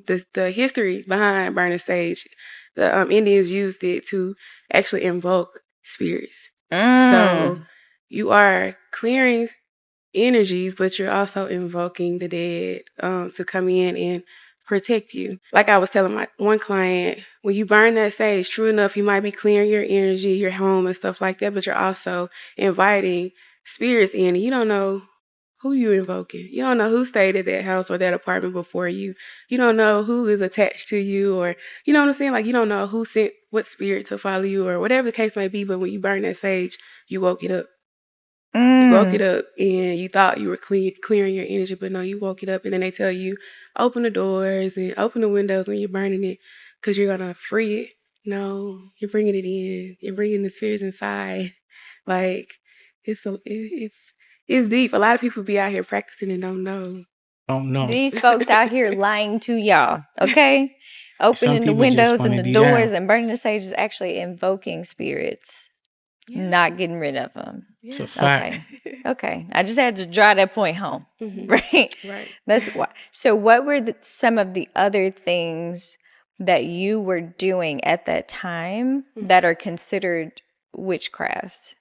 the history behind burning sage, the Indians used it to actually invoke spirits. So you are clearing energies, but you're also invoking the dead to come in and protect you. Like I was telling my one client, when you burn that sage, true enough, you might be clearing your energy, your home and stuff like that, but you're also inviting spirits in. And you don't know who you're invoking. You don't know who stayed at that house or that apartment before you. You don't know who is attached to you, or, you know what I'm saying? Like, you don't know who sent what spirit to follow you or whatever the case may be. But when you burn that sage, you woke it up. You woke it up and you thought you were clearing your energy, but no, you woke it up. And then they tell you, open the doors and open the windows when you're burning it because you're going to free it. No, you're bringing it in. You're bringing the spirits inside. Like, it's deep. A lot of people be out here practicing and don't know. These folks out here lying to y'all, okay? Opening the windows and the doors and burning the sage is actually invoking spirits, not getting rid of them. It's a fact. Okay. I just had to drive that point home, right? Right. That's why. So what were some of the other things that you were doing at that time that are considered witchcraft?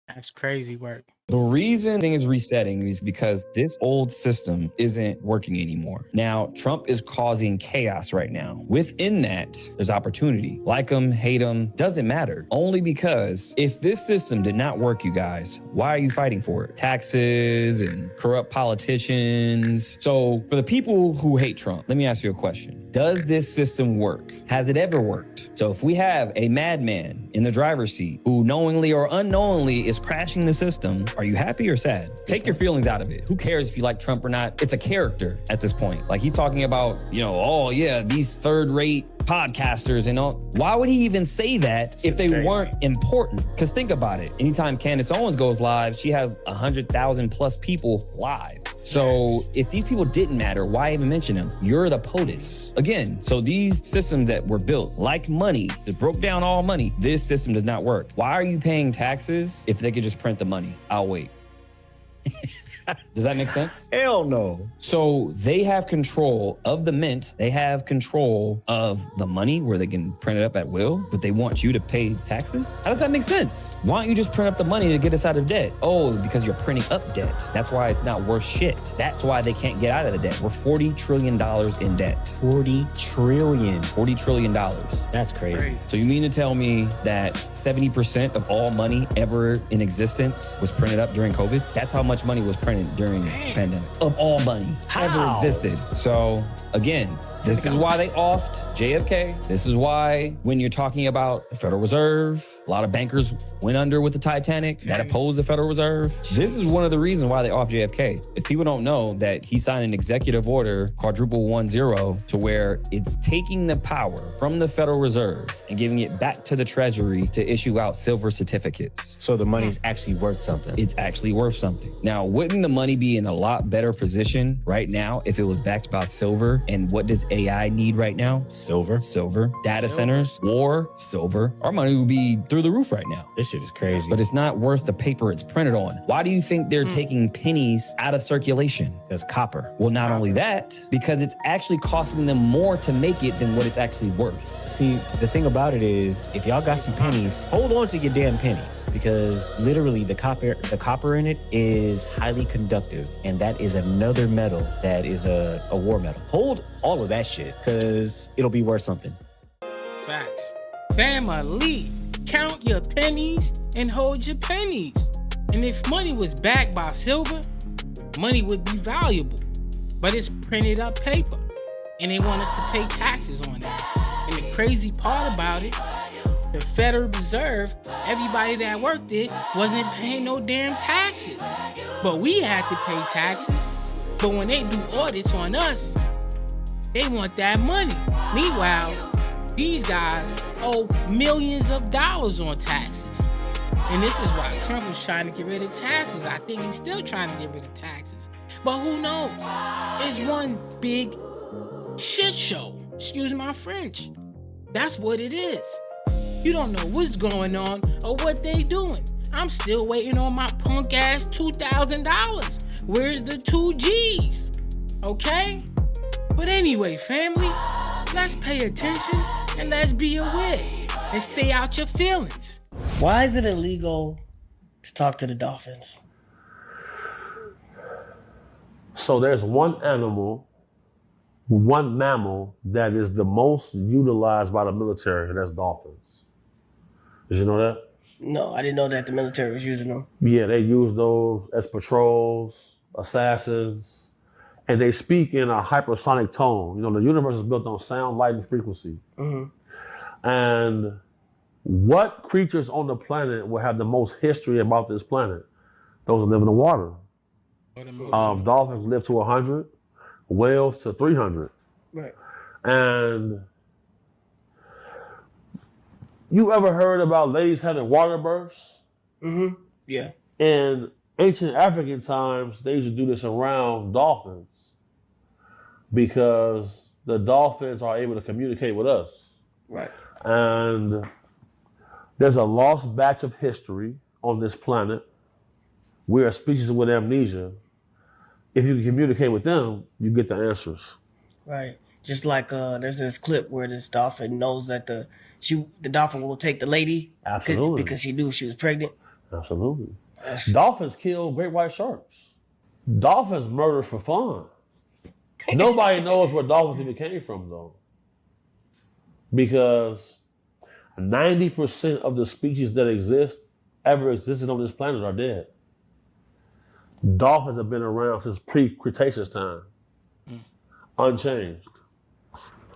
That's crazy work. The reason thing is resetting is because this old system isn't working anymore. Now, Trump is causing chaos right now. Within that, there's opportunity. Like him, hate him, doesn't matter. Only because if this system did not work, you guys, why are you fighting for it? Taxes and corrupt politicians. So for the people who hate Trump, let me ask you a question. Does this system work? Has it ever worked? So if we have a madman in the driver's seat who knowingly or unknowingly is crashing the system, are you happy or sad? Take your feelings out of it. Who cares if you like Trump or not? It's a character at this point. Like he's talking about, oh yeah, these third-rate podcasters and all. Why would he even say that if they weren't important? Because think about it. Anytime Candace Owens goes live, she has 100,000 plus people live. So if these people didn't matter, why even mention them? You're the POTUS. Again, so these systems that were built like money, that broke down all money, this system does not work. Why are you paying taxes if they could just print the money? I'll wait. Does that make sense? Hell no. So they have control of the mint. They have control of the money where they can print it up at will, but they want you to pay taxes? How does that make sense? Why don't you just print up the money to get us out of debt? Oh, because you're printing up debt. That's why it's not worth shit. That's why they can't get out of the debt. We're $40 trillion in debt. 40 trillion. $40 trillion. That's crazy. So you mean to tell me that 70% of all money ever in existence was printed up during COVID? That's how much money was printed during the pandemic. Of all money ever existed. So again, This is why they offed JFK. This is why when you're talking about the Federal Reserve, a lot of bankers went under with the Titanic that opposed the Federal Reserve. This is one of the reasons why they offed JFK. If people don't know that he signed an executive order, quadruple 10, to where it's taking the power from the Federal Reserve and giving it back to the Treasury to issue out silver certificates. So the money's actually worth something. It's actually worth something. Now, wouldn't the money be in a lot better position right now if it was backed by silver? And what does AI need right now? Silver. Data centers, war, silver. Our money would be through the roof right now. This shit is crazy. But it's not worth the paper it's printed on. Why do you think they're taking pennies out of circulation? There's copper. Well, not only that, because it's actually costing them more to make it than what it's actually worth. See, the thing about it is, if y'all got some pennies, hold on to your damn pennies, because literally the copper in it is highly conductive, and that is another metal that is a war metal. Hold all of that shit, because it'll be worth something. Facts. Family, count your pennies and hold your pennies. And if money was backed by silver, money would be valuable. But it's printed up paper, and they want us to pay taxes on it. And the crazy part about it, the Federal Reserve, everybody that worked there wasn't paying no damn taxes. But we had to pay taxes. But when they do audits on us, they want that money. Meanwhile, these guys owe millions of dollars on taxes. And this is why Trump was trying to get rid of taxes. I think he's still trying to get rid of taxes. But who knows? It's one big shit show. Excuse my French. That's what it is. You don't know what's going on or what they doing. I'm still waiting on my punk ass $2,000. Where's the 2 G's? Okay? But anyway, family, let's pay attention and let's be aware and stay out your feelings. Why is it illegal to talk to the dolphins? So there's one mammal that is the most utilized by the military, and that's dolphins. Did you know that? No, I didn't know that the military was using them. Yeah, they use those as patrols, assassins, and they speak in a hypersonic tone. You know, the universe is built on sound, light, and frequency. Mm-hmm. And what creatures on the planet will have the most history about this planet? Those that live in the water. Dolphins live to 100, whales to 300. Right. And you ever heard about ladies having water births? Mm-hmm. Yeah. In ancient African times, they used to do this around dolphins because the dolphins are able to communicate with us. Right. And there's a lost batch of history on this planet. We're a species with amnesia. If you can communicate with them, you get the answers. Right. Just like there's this clip where this dolphin knows that the dolphin will take the lady. Absolutely. Because she knew she was pregnant. Absolutely. Dolphins kill great white sharks. Dolphins murder for fun. Nobody knows where dolphins even came from, though. Because 90% of the species that ever existed on this planet are dead. Dolphins have been around since pre-Cretaceous time. Unchanged.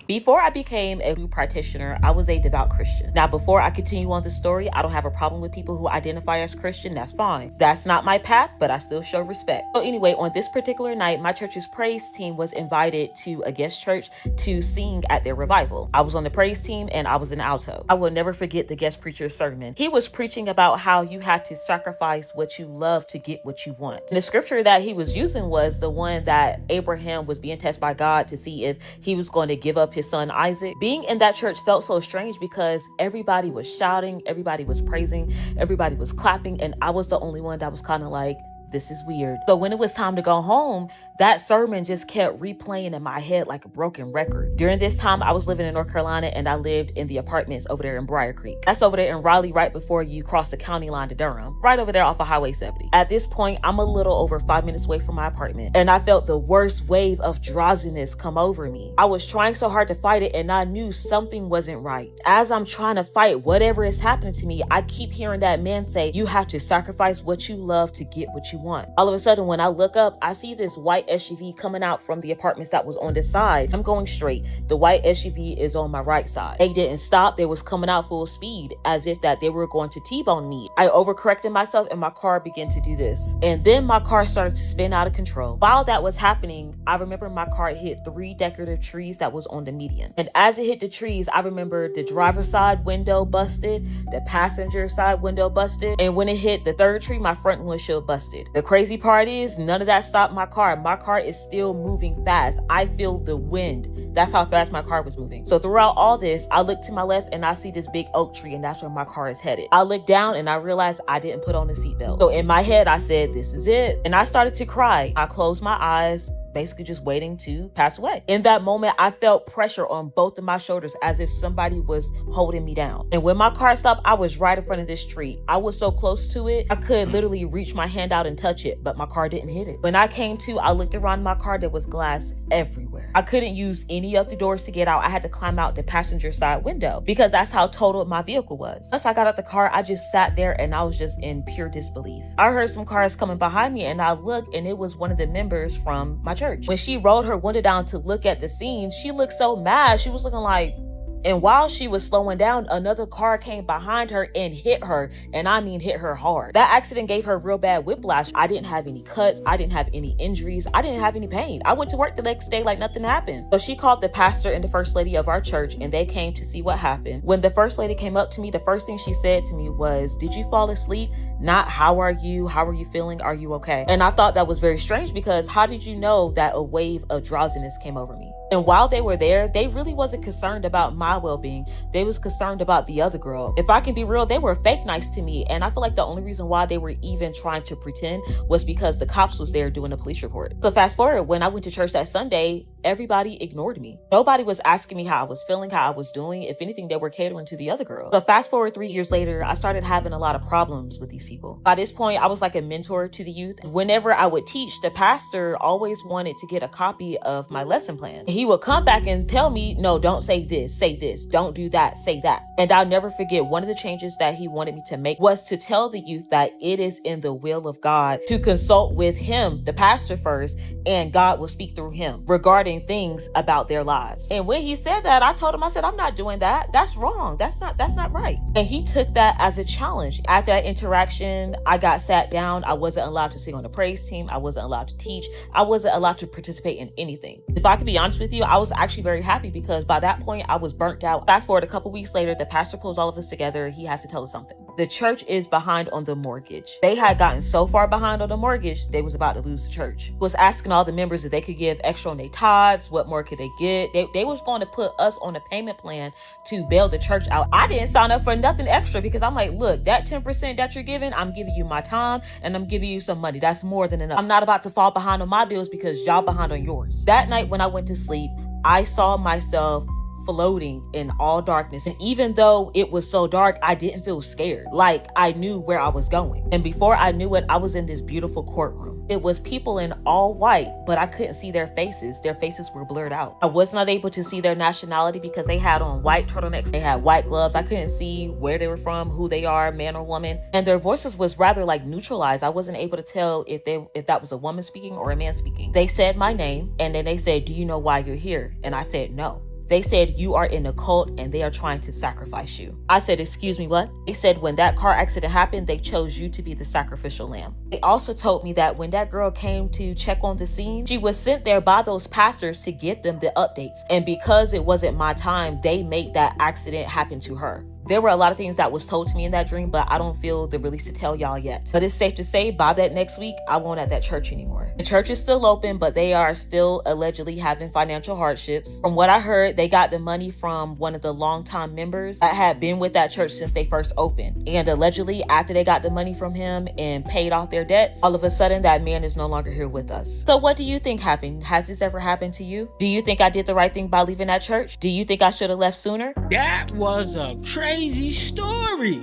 Before I became a new practitioner, I was a devout Christian. Now, before I continue on this story, I don't have a problem with people who identify as Christian. That's fine. That's not my path, but I still show respect. So anyway, on this particular night, my church's praise team was invited to a guest church to sing at their revival. I was on the praise team and I was an alto. I will never forget the guest preacher's sermon. He was preaching about how you had to sacrifice what you love to get what you want. And the scripture that he was using was the one that Abraham was being tested by God to see if he was going to give up his son Isaac. Being in that church felt so strange because everybody was shouting, everybody was praising, everybody was clapping, and I was the only one that was kind of like, this is weird. So when it was time to go home, that sermon just kept replaying in my head like a broken record. During this time, I was living in North Carolina and I lived in the apartments over there in Briar Creek. That's over there in Raleigh, right before you cross the county line to Durham, right over there off of Highway 70. At this point, I'm a little over 5 minutes away from my apartment and I felt the worst wave of drowsiness come over me. I was trying so hard to fight it and I knew something wasn't right. As I'm trying to fight whatever is happening to me, I keep hearing that man say, you have to sacrifice what you love to get what you want? All of a sudden, when I look up, I see this white SUV coming out from the apartments that was on this side. I'm going straight. The white SUV is on my right side. They didn't stop. They was coming out full speed as if that they were going to T-bone me. I overcorrected myself and my car began to do this. And then my car started to spin out of control. While that was happening, I remember my car hit 3 decorative trees that was on the median. And as it hit the trees, I remember the driver's side window busted, the passenger side window busted, and when it hit the 3rd tree, my front windshield busted. The crazy part is none of that stopped my car. My car is still moving fast. I feel the wind. That's how fast my car was moving. So throughout all this, I look to my left and I see this big oak tree, and that's where my car is headed. I look down and I realized I didn't put on the seatbelt. So in my head, I said, this is it. And I started to cry. I closed my eyes, basically just waiting to pass away. In that moment, I felt pressure on both of my shoulders as if somebody was holding me down. And when my car stopped, I was right in front of this tree. I was so close to it, I could literally reach my hand out and touch it, but my car didn't hit it. When I came to, I looked around my car, there was glass everywhere. I couldn't use any of the doors to get out. I had to climb out the passenger side window because that's how totaled my vehicle was. Once I got out the car, I just sat there and I was just in pure disbelief. I heard some cars coming behind me and I looked, and it was one of the members from my church. When she rolled her window down to look at the scene, she looked so mad. She was looking like, and while she was slowing down, another car came behind her and hit her. And I mean hit her hard. That accident gave her real bad whiplash. I didn't have any cuts. I didn't have any injuries. I didn't have any pain. I went to work the next day like nothing happened. So she called the pastor and the first lady of our church, and they came to see what happened. When the first lady came up to me, the first thing she said to me was, did you fall asleep? Not how are you? How are you feeling? Are you okay? And I thought that was very strange because how did you know that a wave of drowsiness came over me? And while they were there, they really wasn't concerned about my well-being. They was concerned about the other girl. If I can be real, they were fake nice to me. And I feel like the only reason why they were even trying to pretend was because the cops was there doing a police report. So fast forward, when I went to church that Sunday, everybody ignored me. Nobody was asking me how I was feeling, how I was doing. If anything, they were catering to the other girl. So fast forward 3 years later, I started having a lot of problems with these people. By this point, I was like a mentor to the youth. Whenever I would teach, the pastor always wanted to get a copy of my lesson plan. He would come back and tell me, no, don't say this, don't do that, say that. And I'll never forget, one of the changes that he wanted me to make was to tell the youth that it is in the will of God to consult with him, the pastor first, and God will speak through him regarding things about their lives. And when he said that, I told him, I said, I'm not doing that. That's wrong. That's not right. And he took that as a challenge. After that interaction, I got sat down. I wasn't allowed to sing on the praise team. I wasn't allowed to teach. I wasn't allowed to participate in anything. If I could be honest with you, I was actually very happy because by that point I was burnt out. Fast forward a couple weeks later, the pastor pulls all of us together. He has to tell us something. The church is behind on the mortgage. They had gotten so far behind on the mortgage, they was about to lose the church. He was asking all the members if they could give extra on their tithes, what more could they get. They was going to put us on a payment plan to bail the church out. I didn't sign up for nothing extra because I'm like, look, that 10% that you're giving, I'm giving you my time and I'm giving you some money. That's more than enough. I'm not about to fall behind on my bills because y'all behind on yours. That night when I went to sleep, I saw myself floating in all darkness. And even though it was so dark, I didn't feel scared. Like I knew where I was going. And before I knew it, I was in this beautiful courtroom. It was people in all white, but I couldn't see their faces. Their faces were blurred out. I was not able to see their nationality because they had on white turtlenecks. They had white gloves. I couldn't see where they were from, who they are, man or woman. And their voices was rather like neutralized. I wasn't able to tell if that was a woman speaking or a man speaking. They said my name and then they said, do you know why you're here? And I said, no. They said, you are in a cult and they are trying to sacrifice you. I said, excuse me, what? They said, when that car accident happened, they chose you to be the sacrificial lamb. They also told me that when that girl came to check on the scene, she was sent there by those pastors to give them the updates. And because it wasn't my time, they made that accident happen to her. There were a lot of things that was told to me in that dream, but I don't feel the release to tell y'all yet. But it's safe to say by that next week, I won't at that church anymore. The church is still open, but they are still allegedly having financial hardships. From what I heard, they got the money from one of the longtime members that had been with that church since they first opened. And allegedly, after they got the money from him and paid off their debts, all of a sudden that man is no longer here with us. So what do you think happened? Has this ever happened to you? Do you think I did the right thing by leaving that church? Do you think I should have left sooner? That was a crazy story.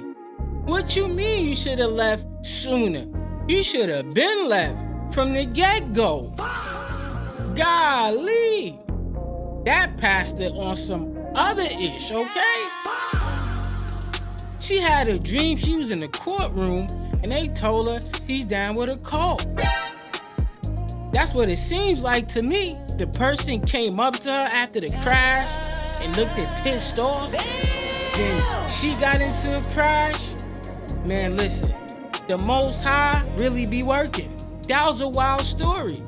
What you mean you should have left sooner? You should have been left from the get-go. Golly. That pastor on some other ish, okay? She had a dream she was in the courtroom and they told her she's down with a cult. That's what it seems like to me. The person came up to her after the crash and looked at pissed off. Then she got into a crash. Man, listen, the Most High really be working. That was a wild story.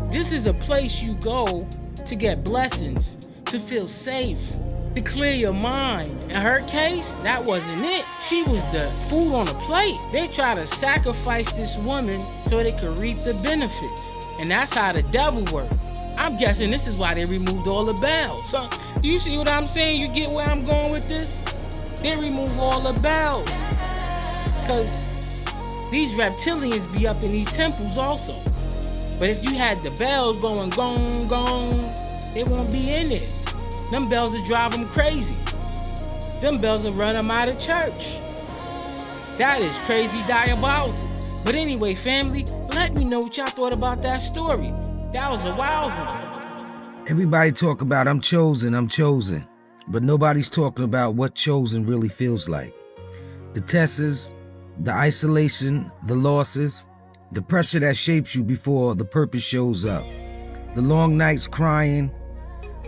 This is a place you go to get blessings, to feel safe, to clear your mind. In her case, that wasn't it. She was the food on the plate. They try to sacrifice this woman so they could reap the benefits. And that's how the devil works. I'm guessing this is why they removed all the bells. So, you see what I'm saying? You get where I'm going with this? They remove all the bells. Because these reptilians be up in these temples also. But if you had the bells going gong, gong, they won't be in it. Them bells will drive them crazy. Them bells will run them out of church. That is crazy diabolical. But anyway, family, let me know what y'all thought about that story. That was a wild one. Everybody talk about I'm chosen. But nobody's talking about what chosen really feels like. The tests, the isolation, the losses, the pressure that shapes you before the purpose shows up. The long nights crying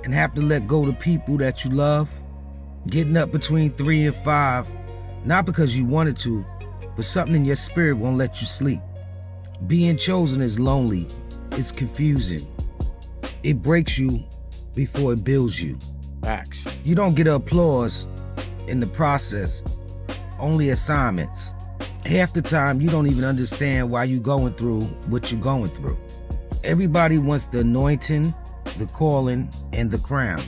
and have to let go of people that you love. Getting up between 3 and 5, not because you wanted to, but something in your spirit won't let you sleep. Being chosen is lonely, it's confusing. It breaks you before it builds you. Facts. You don't get applause in the process, only assignments. Half the time, you don't even understand why you're going through what you're going through. Everybody wants the anointing, the calling, and the crown.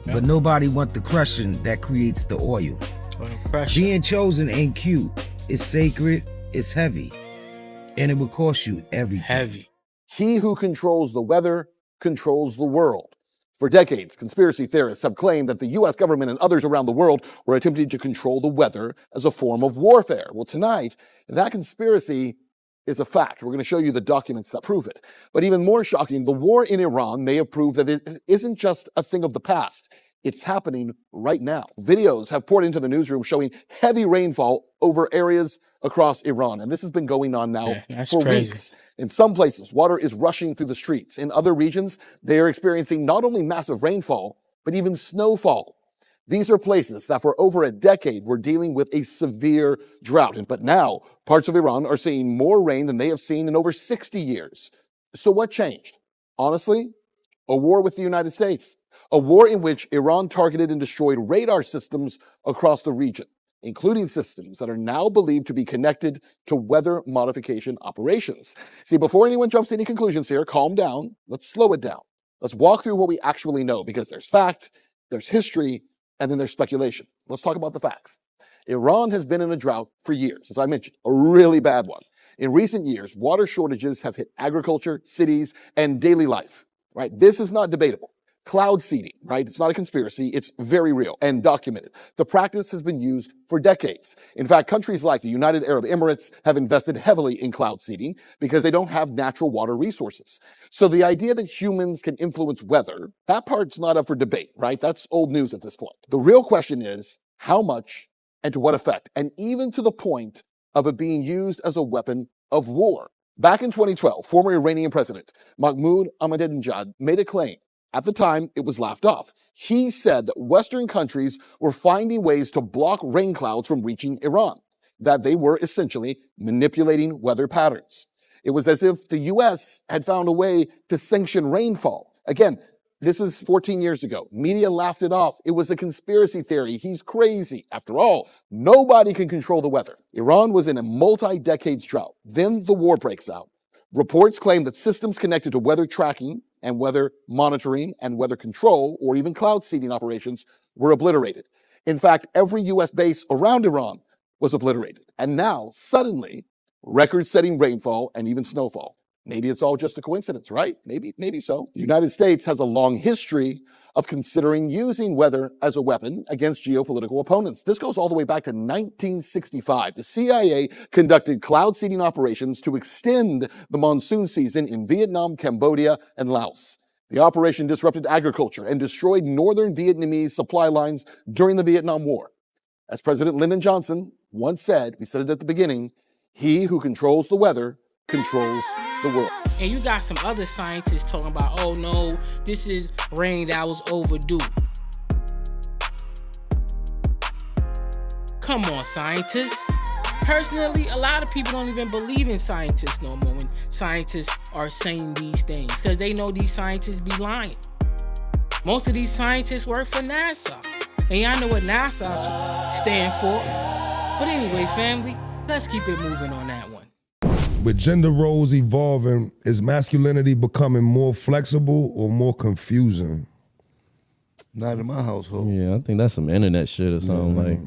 Yep. But nobody wants the crushing that creates the oil. Being chosen ain't cute. It's sacred, it's heavy, and it will cost you everything. Heavy. He who controls the weather controls the world. For decades, conspiracy theorists have claimed that the U.S. government and others around the world were attempting to control the weather as a form of warfare. Well, tonight, that conspiracy is a fact. We're going to show you the documents that prove it. But even more shocking, the war in Iran may have proved that it isn't just a thing of the past. It's happening right now. Videos have poured into the newsroom showing heavy rainfall over areas across Iran. And this has been going on now for weeks. In some places, water is rushing through the streets. In other regions, they are experiencing not only massive rainfall, but even snowfall. These are places that for over a decade were dealing with a severe drought. But now, parts of Iran are seeing more rain than they have seen in over 60 years. So what changed? Honestly, a war with the United States. A war in which Iran targeted and destroyed radar systems across the region, including systems that are now believed to be connected to weather modification operations. See, before anyone jumps to any conclusions here, calm down. Let's slow it down. Let's walk through what we actually know, because there's fact, there's history, and then there's speculation. Let's talk about the facts. Iran has been in a drought for years, as I mentioned, a really bad one. In recent years, water shortages have hit agriculture, cities, and daily life, right? This is not debatable. Cloud seeding, right? It's not a conspiracy. It's very real and documented. The practice has been used for decades. In fact, countries like the United Arab Emirates have invested heavily in cloud seeding because they don't have natural water resources. So the idea that humans can influence weather, that part's not up for debate, right? That's old news at this point. The real question is how much and to what effect, and even to the point of it being used as a weapon of war. Back in 2012, former Iranian president Mahmoud Ahmadinejad made a claim. At the time, it was laughed off. He said that Western countries were finding ways to block rain clouds from reaching Iran, that they were essentially manipulating weather patterns. It was as if the U.S. had found a way to sanction rainfall. Again, this is 14 years ago. Media laughed it off. It was a conspiracy theory. He's crazy. After all, nobody can control the weather. Iran was in a multi-decades drought. Then the war breaks out. Reports claim that systems connected to weather tracking and weather monitoring and weather control, or even cloud seeding operations, were obliterated. In fact, every U.S. base around Iran was obliterated. And now, suddenly, record-setting rainfall and even snowfall. Maybe it's all just a coincidence, right? Maybe so. The United States has a long history of considering using weather as a weapon against geopolitical opponents. This goes all the way back to 1965. The CIA conducted cloud seeding operations to extend the monsoon season in Vietnam, Cambodia, and Laos. The operation disrupted agriculture and destroyed northern Vietnamese supply lines during the Vietnam War. As President Lyndon Johnson once said, we said it at the beginning, He who controls the weather controls the world. And you got some other scientists talking about, oh no, this is rain that was overdue. Come on, scientists. Personally, a lot of people don't even believe in scientists no more when scientists are saying these things, because they know these scientists be lying. Most of these scientists work for NASA. And y'all know what NASA stand for. But anyway, family, let's keep it moving on that one. With gender roles evolving, is masculinity becoming more flexible or more confusing? Not in my household. Yeah, I think that's some internet shit or something. Like,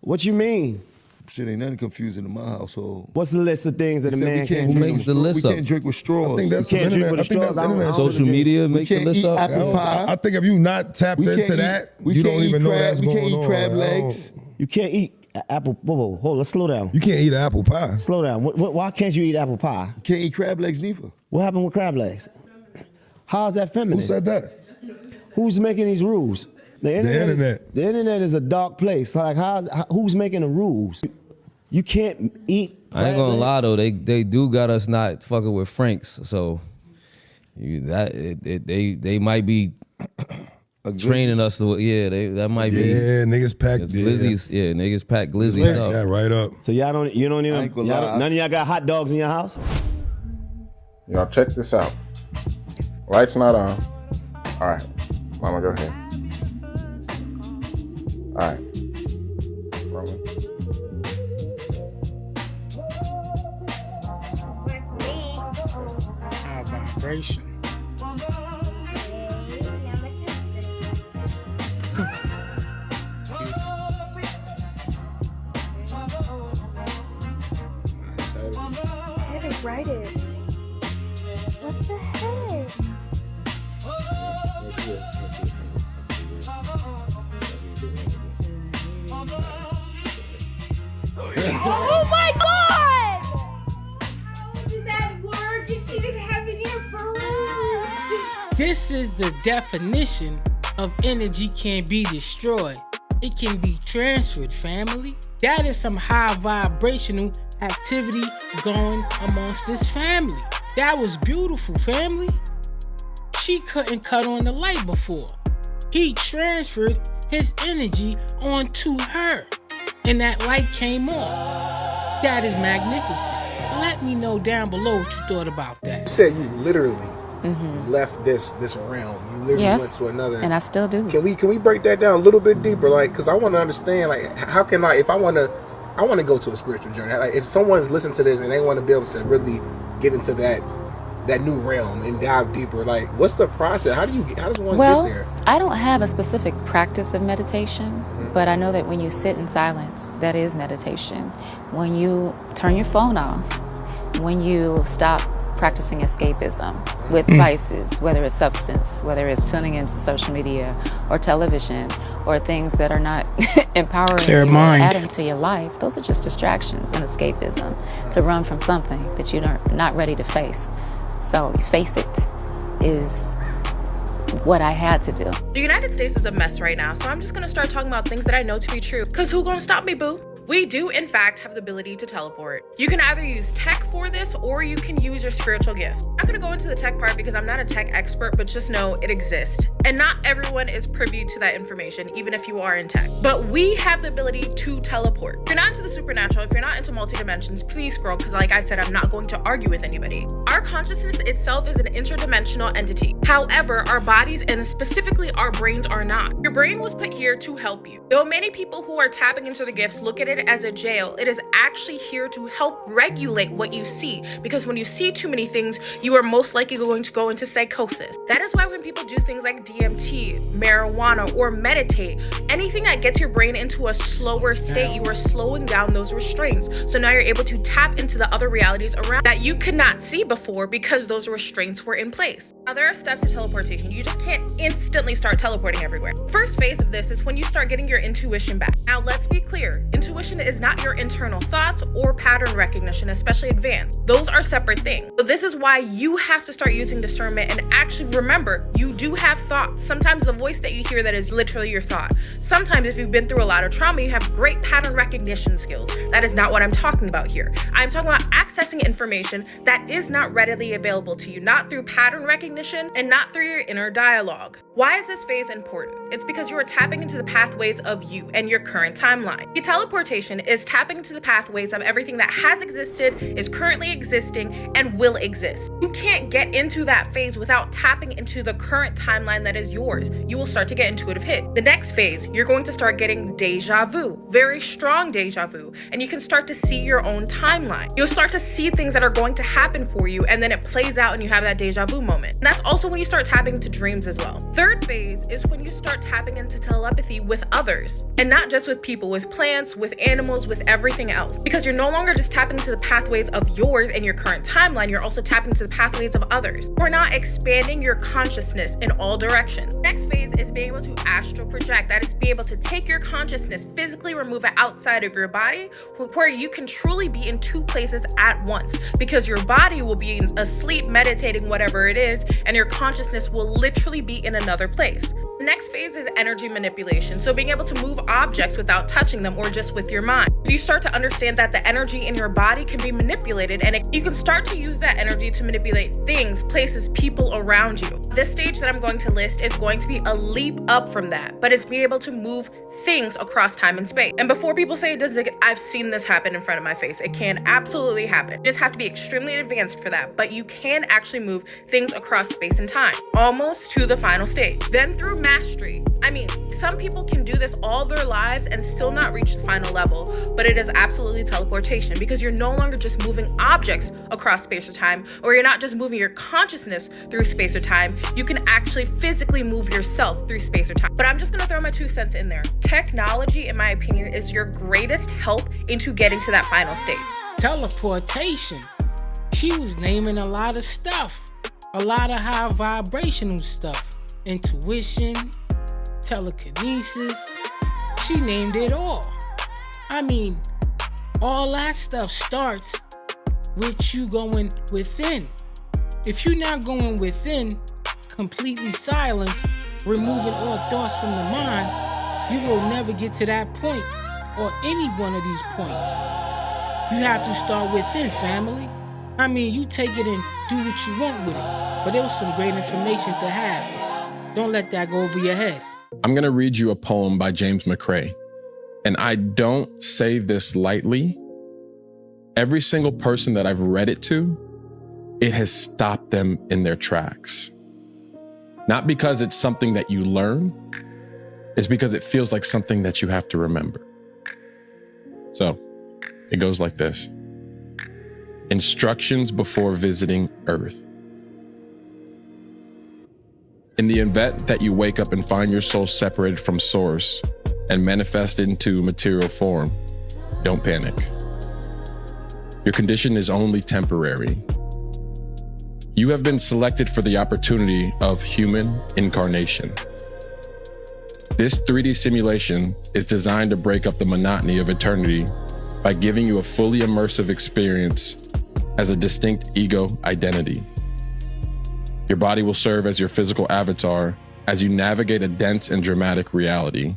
what you mean? Shit ain't nothing confusing in my household. What's the list of things that a man can't Who drink? makes the list We up? can't drink with straws. I think that's You can't some drink with internet- I think straws. that's I don't- internet. Social media make the can't list eat up? apple pie. I think if you not tapped We into can't eat- that, we you can't don't eat even know crab- that's we going can't eat on. crab Like, I don't- legs. You can't eat apple. Whoa, hold. Let's slow down. You can't eat apple pie. Slow down. Why can't you eat apple pie? Can't eat crab legs neither. What happened with crab legs? How's that feminine? Who said that? Who's making these rules? The internet. The internet is a dark place. Like, who's making the rules? You can't eat. I ain't gonna lie though, they do got us not fucking with Franks, so they might be training us to that might be niggas pack glizzies. Yeah, niggas pack glizzies up. Yeah, right up. So y'all don't even none of y'all got hot dogs in your house? Y'all check this out. Lights not on. All right, mama, go ahead. All right, Roman. High vibration. You're the brightest. What the heck? Oh my god! How did that work? And she didn't have it here first. This is the definition of energy can be destroyed. It can be transferred, family. That is some high vibrational activity going amongst this family. That was beautiful, family. She couldn't cut on the light before. He transferred his energy onto her, and that light came on. That is magnificent. Let me know down below what you thought about that. You said you literally left this realm. You literally Yes, went to another. and I still do. Can we break that down a little bit deeper? Like, because I want to understand, like, how can if I want to go to a spiritual journey. Like, if someone's listening to this and they want to be able to really get into that new realm and dive deeper, like, what's the process? How does one get there? I don't have a specific practice of meditation, but I know that when you sit in silence, that is meditation. When you turn your phone off, when you stop practicing escapism with vices, whether it's substance, whether it's tuning into social media or television or things that are not empowering Clear you or mind. adding to your life, those are just distractions and escapism to run from something that you're not ready to face. So face it is what I had to do. The United States is a mess right now, so I'm just gonna start talking about things that I know to be true. Cause who gonna stop me, boo? We do, in fact, have the ability to teleport. You can either use tech for this or you can use your spiritual gift. I'm not gonna go into the tech part because I'm not a tech expert, but just know it exists. And not everyone is privy to that information, even if you are in tech. But we have the ability to teleport. If you're not into the supernatural, if you're not into multi-dimensions, please scroll, because like I said, I'm not going to argue with anybody. Our consciousness itself is an interdimensional entity. However, our bodies and specifically our brains are not. Your brain was put here to help you. Though many people who are tapping into the gifts look at it as a jail, it is actually here to help regulate what you see, because when you see too many things, you are most likely going to go into psychosis. That is why when people do things like DMT, marijuana, or meditate, anything that gets your brain into a slower state, you are slowing down those restraints. So now you're able to tap into the other realities around that you could not see before because those restraints were in place. Now, there are steps to teleportation. You just can't instantly start teleporting everywhere. First phase of this is when you start getting your intuition back. Now, let's be clear. Intuition is not your internal thoughts or pattern recognition, especially advanced. Those are separate things. So this is why you have to start using discernment and actually remember, you do have thoughts. Sometimes the voice that you hear that is literally your thought. Sometimes if you've been through a lot of trauma, you have great pattern recognition skills. That is not what I'm talking about here. I'm talking about accessing information that is not readily available to you, not through pattern recognition and not through your inner dialogue. Why is this phase important? It's because you are tapping into the pathways of you and your current timeline. The teleportation is tapping into the pathways of everything that has existed, is currently existing, and will exist. You can't get into that phase without tapping into the current timeline that is yours. You will start to get intuitive hit. The next phase, you're going to start getting deja vu, very strong deja vu, and you can start to see your own timeline. You'll start to see things that are going to happen for you, and then it plays out and you have that deja vu moment. And that's also when you start tapping into dreams as well. Third phase is when you start tapping into telepathy with others, and not just with people, with plants, with animals, with everything else. Because you're no longer just tapping into the pathways of yours and your current timeline, you're also tapping into the pathways of others. We're not expanding your consciousness in all directions. Next phase is being able to astral project. That is be able to take your consciousness, physically remove it outside of your body, where you can truly be in two places at once, because your body will be asleep, meditating, whatever it is, and your consciousness will literally be in another place. The next phase is energy manipulation. So being able to move objects without touching them or just with your mind. So you start to understand that the energy in your body can be manipulated, and you can start to use that energy to manipulate things, places, people around you. This stage that I'm going to list is going to be a leap up from that, but it's being able to move things across time and space. And before people say it doesn't, I've seen this happen in front of my face. It can absolutely happen. You just have to be extremely advanced for that, but you can actually move things across space and time, almost to the final stage. Then through mastery. I mean, some people can do this all their lives and still not reach the final level, but it is absolutely teleportation, because you're no longer just moving objects across space or time, or you're not just moving your consciousness through space or time. You can actually physically move yourself through space or time. But I'm just gonna throw my 2 cents in there. Technology, in my opinion, is your greatest help into getting to that final state. Teleportation. She was naming a lot of stuff, a lot of high vibrational stuff. Intuition, telekinesis, she named it all. I mean, all that stuff starts with you going within. If you're not going within, completely silent, removing all thoughts from the mind, you will never get to that point or any one of these points. You have to start within, family. I mean, you take it and do what you want with it, but it was some great information to have. Don't let that go over your head. I'm going to read you a poem by James McCrae. And I don't say this lightly. Every single person that I've read it to, it has stopped them in their tracks. Not because it's something that you learn, it's because it feels like something that you have to remember. So it goes like this. Instructions before visiting Earth. In the event that you wake up and find your soul separated from source and manifested into material form, don't panic. Your condition is only temporary. You have been selected for the opportunity of human incarnation. This 3D simulation is designed to break up the monotony of eternity by giving you a fully immersive experience as a distinct ego identity. Your body will serve as your physical avatar as you navigate a dense and dramatic reality.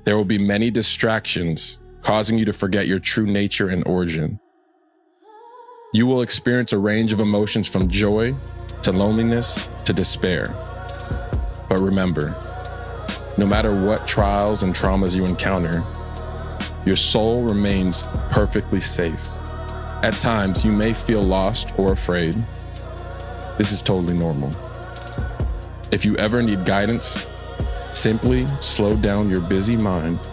There will be many distractions causing you to forget your true nature and origin. You will experience a range of emotions from joy to loneliness to despair. But remember, no matter what trials and traumas you encounter, your soul remains perfectly safe. At times, you may feel lost or afraid. This is totally normal. If you ever need guidance, simply slow down your busy mind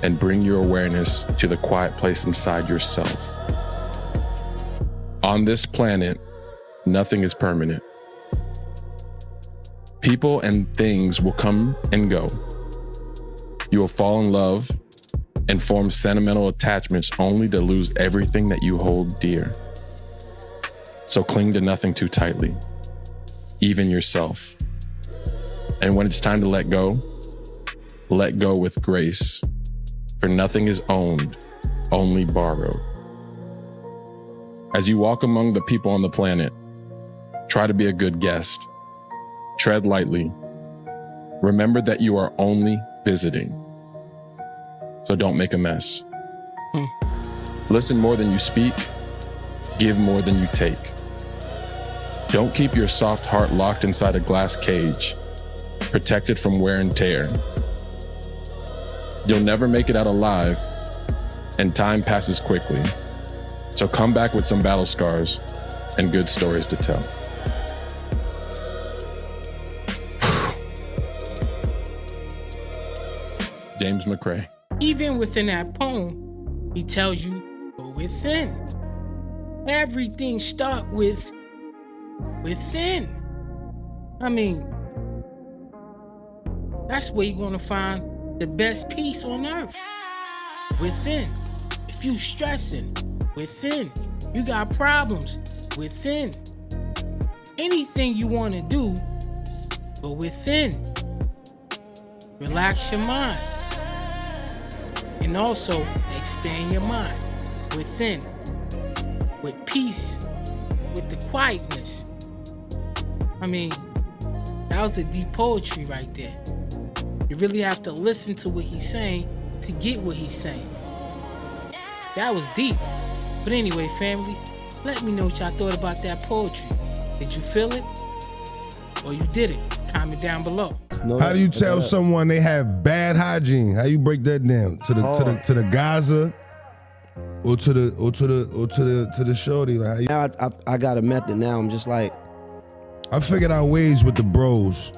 and bring your awareness to the quiet place inside yourself. On this planet, nothing is permanent. People and things will come and go. You will fall in love and form sentimental attachments only to lose everything that you hold dear. So cling to nothing too tightly. even yourself. And when it's time to let go with grace. For nothing is owned, only borrowed. As you walk among the people on the planet, try to be a good guest. Tread lightly. Remember that you are only visiting. So don't make a mess. Listen more than you speak. Give more than you take. Don't keep your soft heart locked inside a glass cage, protected from wear and tear. You'll never make it out alive, and time passes quickly. So come back with some battle scars and good stories to tell. James McCrae. Even within that poem, he tells you, go within. Everything start with within. I mean, that's where you're gonna find the best peace on earth. Within. If you stressing, within. You got problems, within. Anything you wanna do, go within. Relax your mind. And also expand your mind within. With peace, with the quietness. I mean, that was a deep poetry right there. You really have to listen to what he's saying to get what he's saying. That was deep. But anyway, family, let me know what y'all thought about that poetry. Did you feel it? Or you didn't? Comment down below. How do you tell someone they have bad hygiene? How you break that down? To the Gaza or to the shorty? Like now I got a method now. I'm just like, I figured out ways with the bros.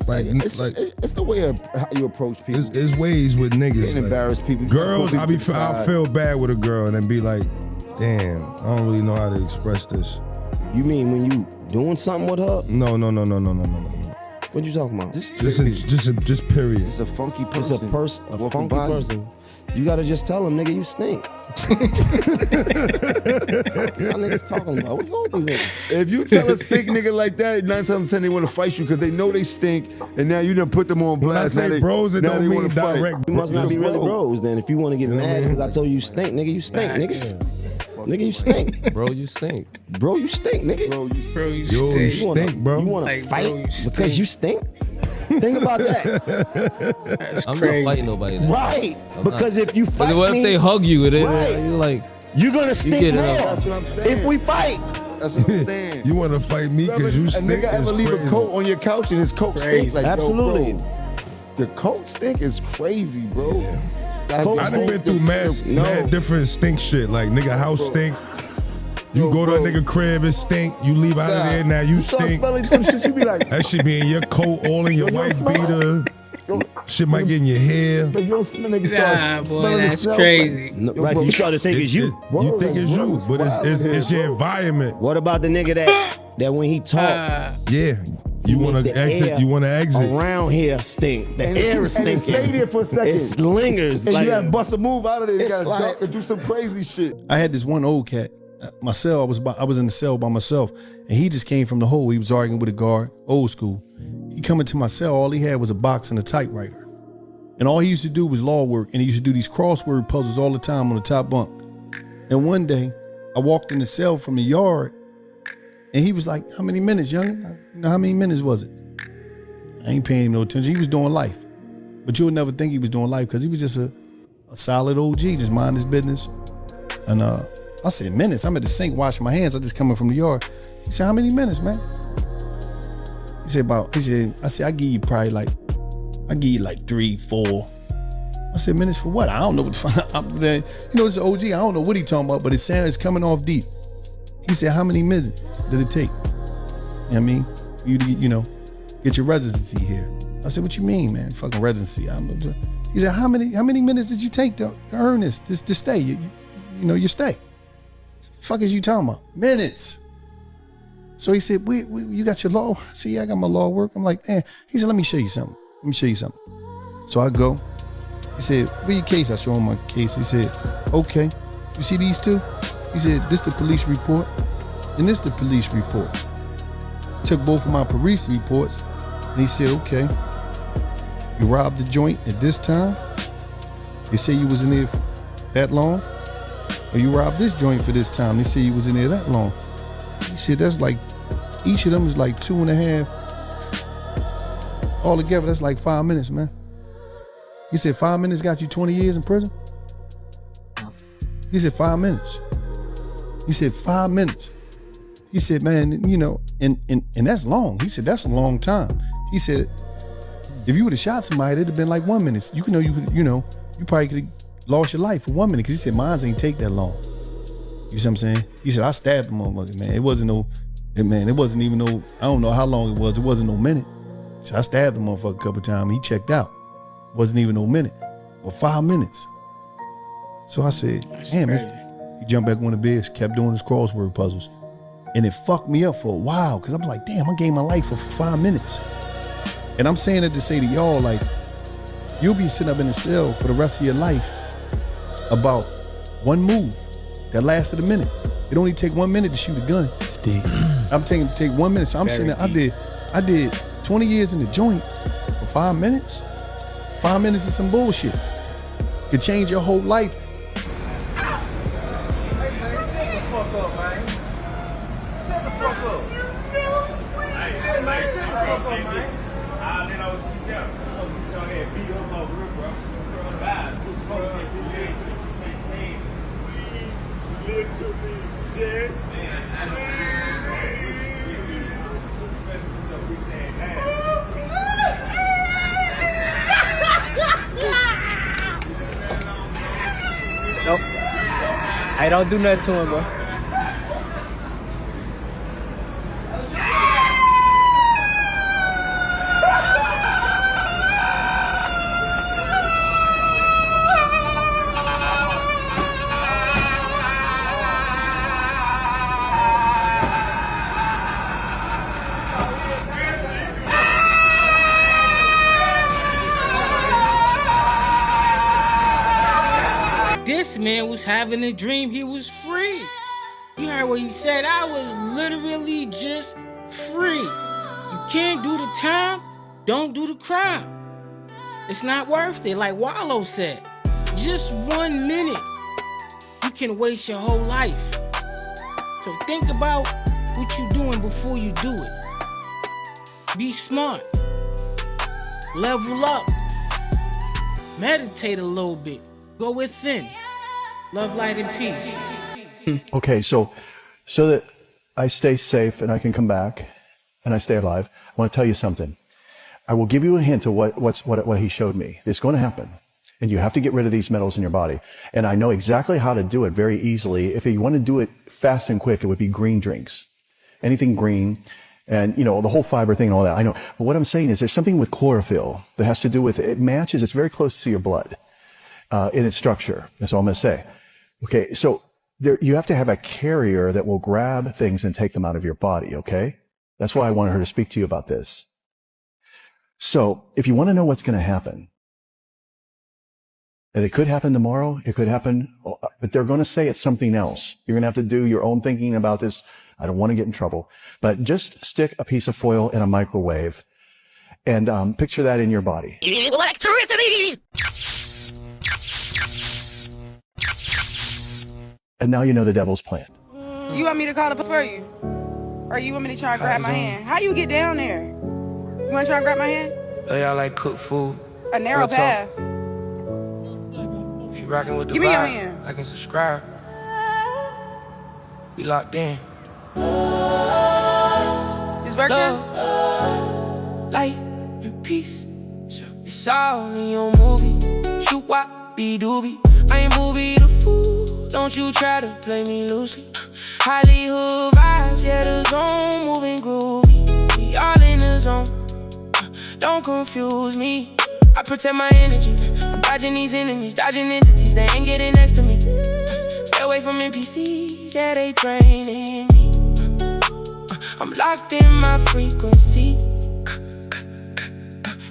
It's the way of how you approach people. It's ways with niggas. Getting embarrassed people. Girls, I feel bad with a girl and then be like, damn, I don't really know how to express this. You mean when you doing something with her? No. What you talking about? Just period. It's a funky person. It's a funky person. You gotta just tell him, nigga, you stink. Y'all niggas talking about? What's wrong with these niggas? If you tell a stink nigga like that, 9 times out of 10 they want to fight you because they know they stink, and now you done put them on blast. When I say bros, it don't mean direct. You must not be really bros then. If you want to get mad because I told you you stink, nigga, you stink, nigga. Nigga, you stink. Bro, you stink. Bro, you stink, nigga. Bro, you Yo, you stink, bro. You want to fight because you stink? Think about that. That's I'm crazy. not fighting nobody. Then. Right. Because if you fight what if they hug you and right. you're like, you're going to stink get it more. up. That's what I'm saying. If we fight. That's what I'm saying. You want to fight me because you stink? A nigga ever leave a coat on your couch and his coat stinks? Like, absolutely. Yo, bro, the coat stink is crazy, bro. Yeah. I done been through mad different stink shit. Like, nigga house stink. You go to a nigga crib, it stink. You leave out of there, now you stink. Smelling some shit, you be like, that shit be in your coat, all in your wife beater. Shit might get in your hair. Nah, boy, that's crazy. No, right, you start to think it's you. You think it's you, but it's your environment. What about the nigga that when he talk, yeah, you want to exit. You want to exit. Around here stink. The air is stinking. Stay there for a second. It lingers. And like, you gotta bust a move out of there. You gotta like, duck and do some crazy shit. I had this one old cat. My cell, I was in the cell by myself, and he just came from the hole. He was arguing with a guard, old school. He come into my cell, all he had was a box and a typewriter. And all he used to do was law work, and he used to do these crossword puzzles all the time on the top bunk. And one day, I walked in the cell from the yard, and he was like, how many minutes, youngin'? You know, how many minutes was it? I ain't paying him no attention. He was doing life. But you'll never think he was doing life because he was just a solid OG, just mind his business. And I said, minutes? I'm at the sink washing my hands. I just coming from the yard. He said, how many minutes, man? I said, I give you probably like 3, 4. I said, minutes for what? I don't know what the fuck. You know, it's an OG. I don't know what he talking about, but it's coming off deep. He said, how many minutes did it take? You know what I mean? For you to, get your residency here. I said, what you mean, man? Fucking residency. He said, how many minutes did you take to earn this, to stay? Your stay. Fuck is you talking about? Minutes. So he said, you got your law? See, yeah, I got my law work. I'm like, eh. He said, let me show you something. So I go. He said, where your case? I show him my case. He said, okay. You see these two? He said, this the police report, and this the police report. took both of my police reports, and he said, okay, you robbed the joint at this time? They say you was in there for that long? Or you robbed this joint for this time? They say you was in there that long. He said, that's like, each of them is like 2.5. All together, that's like 5 minutes, man. He said 5 minutes got you 20 years in prison? He said 5 minutes. He said 5 minutes. He said, man, you know, and that's long. He said, that's a long time. He said, if you would have shot somebody, it'd have been like 1 minute. You probably could have lost your life for 1 minute, because he said, mine ain't take that long. You see what I'm saying? He said, I stabbed the motherfucker, man. It wasn't even no, I don't know how long it was. It wasn't no minute. So I stabbed the motherfucker a couple times. He checked out. Wasn't even no minute. But 5 minutes. So I said, damn, he jumped back on the bed, kept doing his crossword puzzles. And it fucked me up for a while, because I'm like, damn, I gave my life for 5 minutes. And I'm saying it to say to y'all, like, you'll be sitting up in a cell for the rest of your life about one move that lasted a minute. It only take 1 minute to shoot a gun. Steve. I'm take 1 minute. So I'm sitting there, I did 20 years in the joint for 5 minutes. 5 minutes is some bullshit. Could change your whole life. Nope. I don't do nothing to him, bro. This man was having a dream he was free. You heard what he said? I was literally just free. You can't do the time, don't do the crime. It's not worth it, like Wallow said. Just 1 minute, you can waste your whole life. So think about what you're doing before you do it. Be smart. Level up. Meditate a little bit. Go within. Love, light, and peace. Okay, so that I stay safe and I can come back and I stay alive, I want to tell you something. I will give you a hint of what he showed me. It's going to happen. And you have to get rid of these metals in your body. And I know exactly how to do it very easily. If you want to do it fast and quick, it would be green drinks. Anything green. And, you know, the whole fiber thing and all that. I know. But what I'm saying is there's something with chlorophyll that has to do with, it matches, it's very close to your blood in its structure. That's all I'm going to say. Okay, so you have to have a carrier that will grab things and take them out of your body, okay? That's why I wanted her to speak to you about this. So if you want to know what's going to happen, and it could happen tomorrow, it could happen, but they're going to say it's something else. You're going to have to do your own thinking about this. I don't want to get in trouble, but just stick a piece of foil in a microwave and picture that in your body. Electricity! And now you know the devil's plan. You want me to call the police for you? Or you want me to try and grab my hand? How you get down there? You want to try and grab my hand? Oh, y'all like cook food. A narrow path. If you rockin' with the Give me your vibe, hand. like and subscribe. We locked in. It's working? Love, light, and peace. So it's all in your movie. Shoot what be doobie. I ain't booby the fool. Don't you try to play me loosely. Hollywood vibes, yeah, the zone moving groovy. We all in the zone. Don't confuse me. I protect my energy. I'm dodging these enemies, dodging entities. They ain't getting next to me. Stay away from NPCs, yeah, they draining me. I'm locked in my frequency.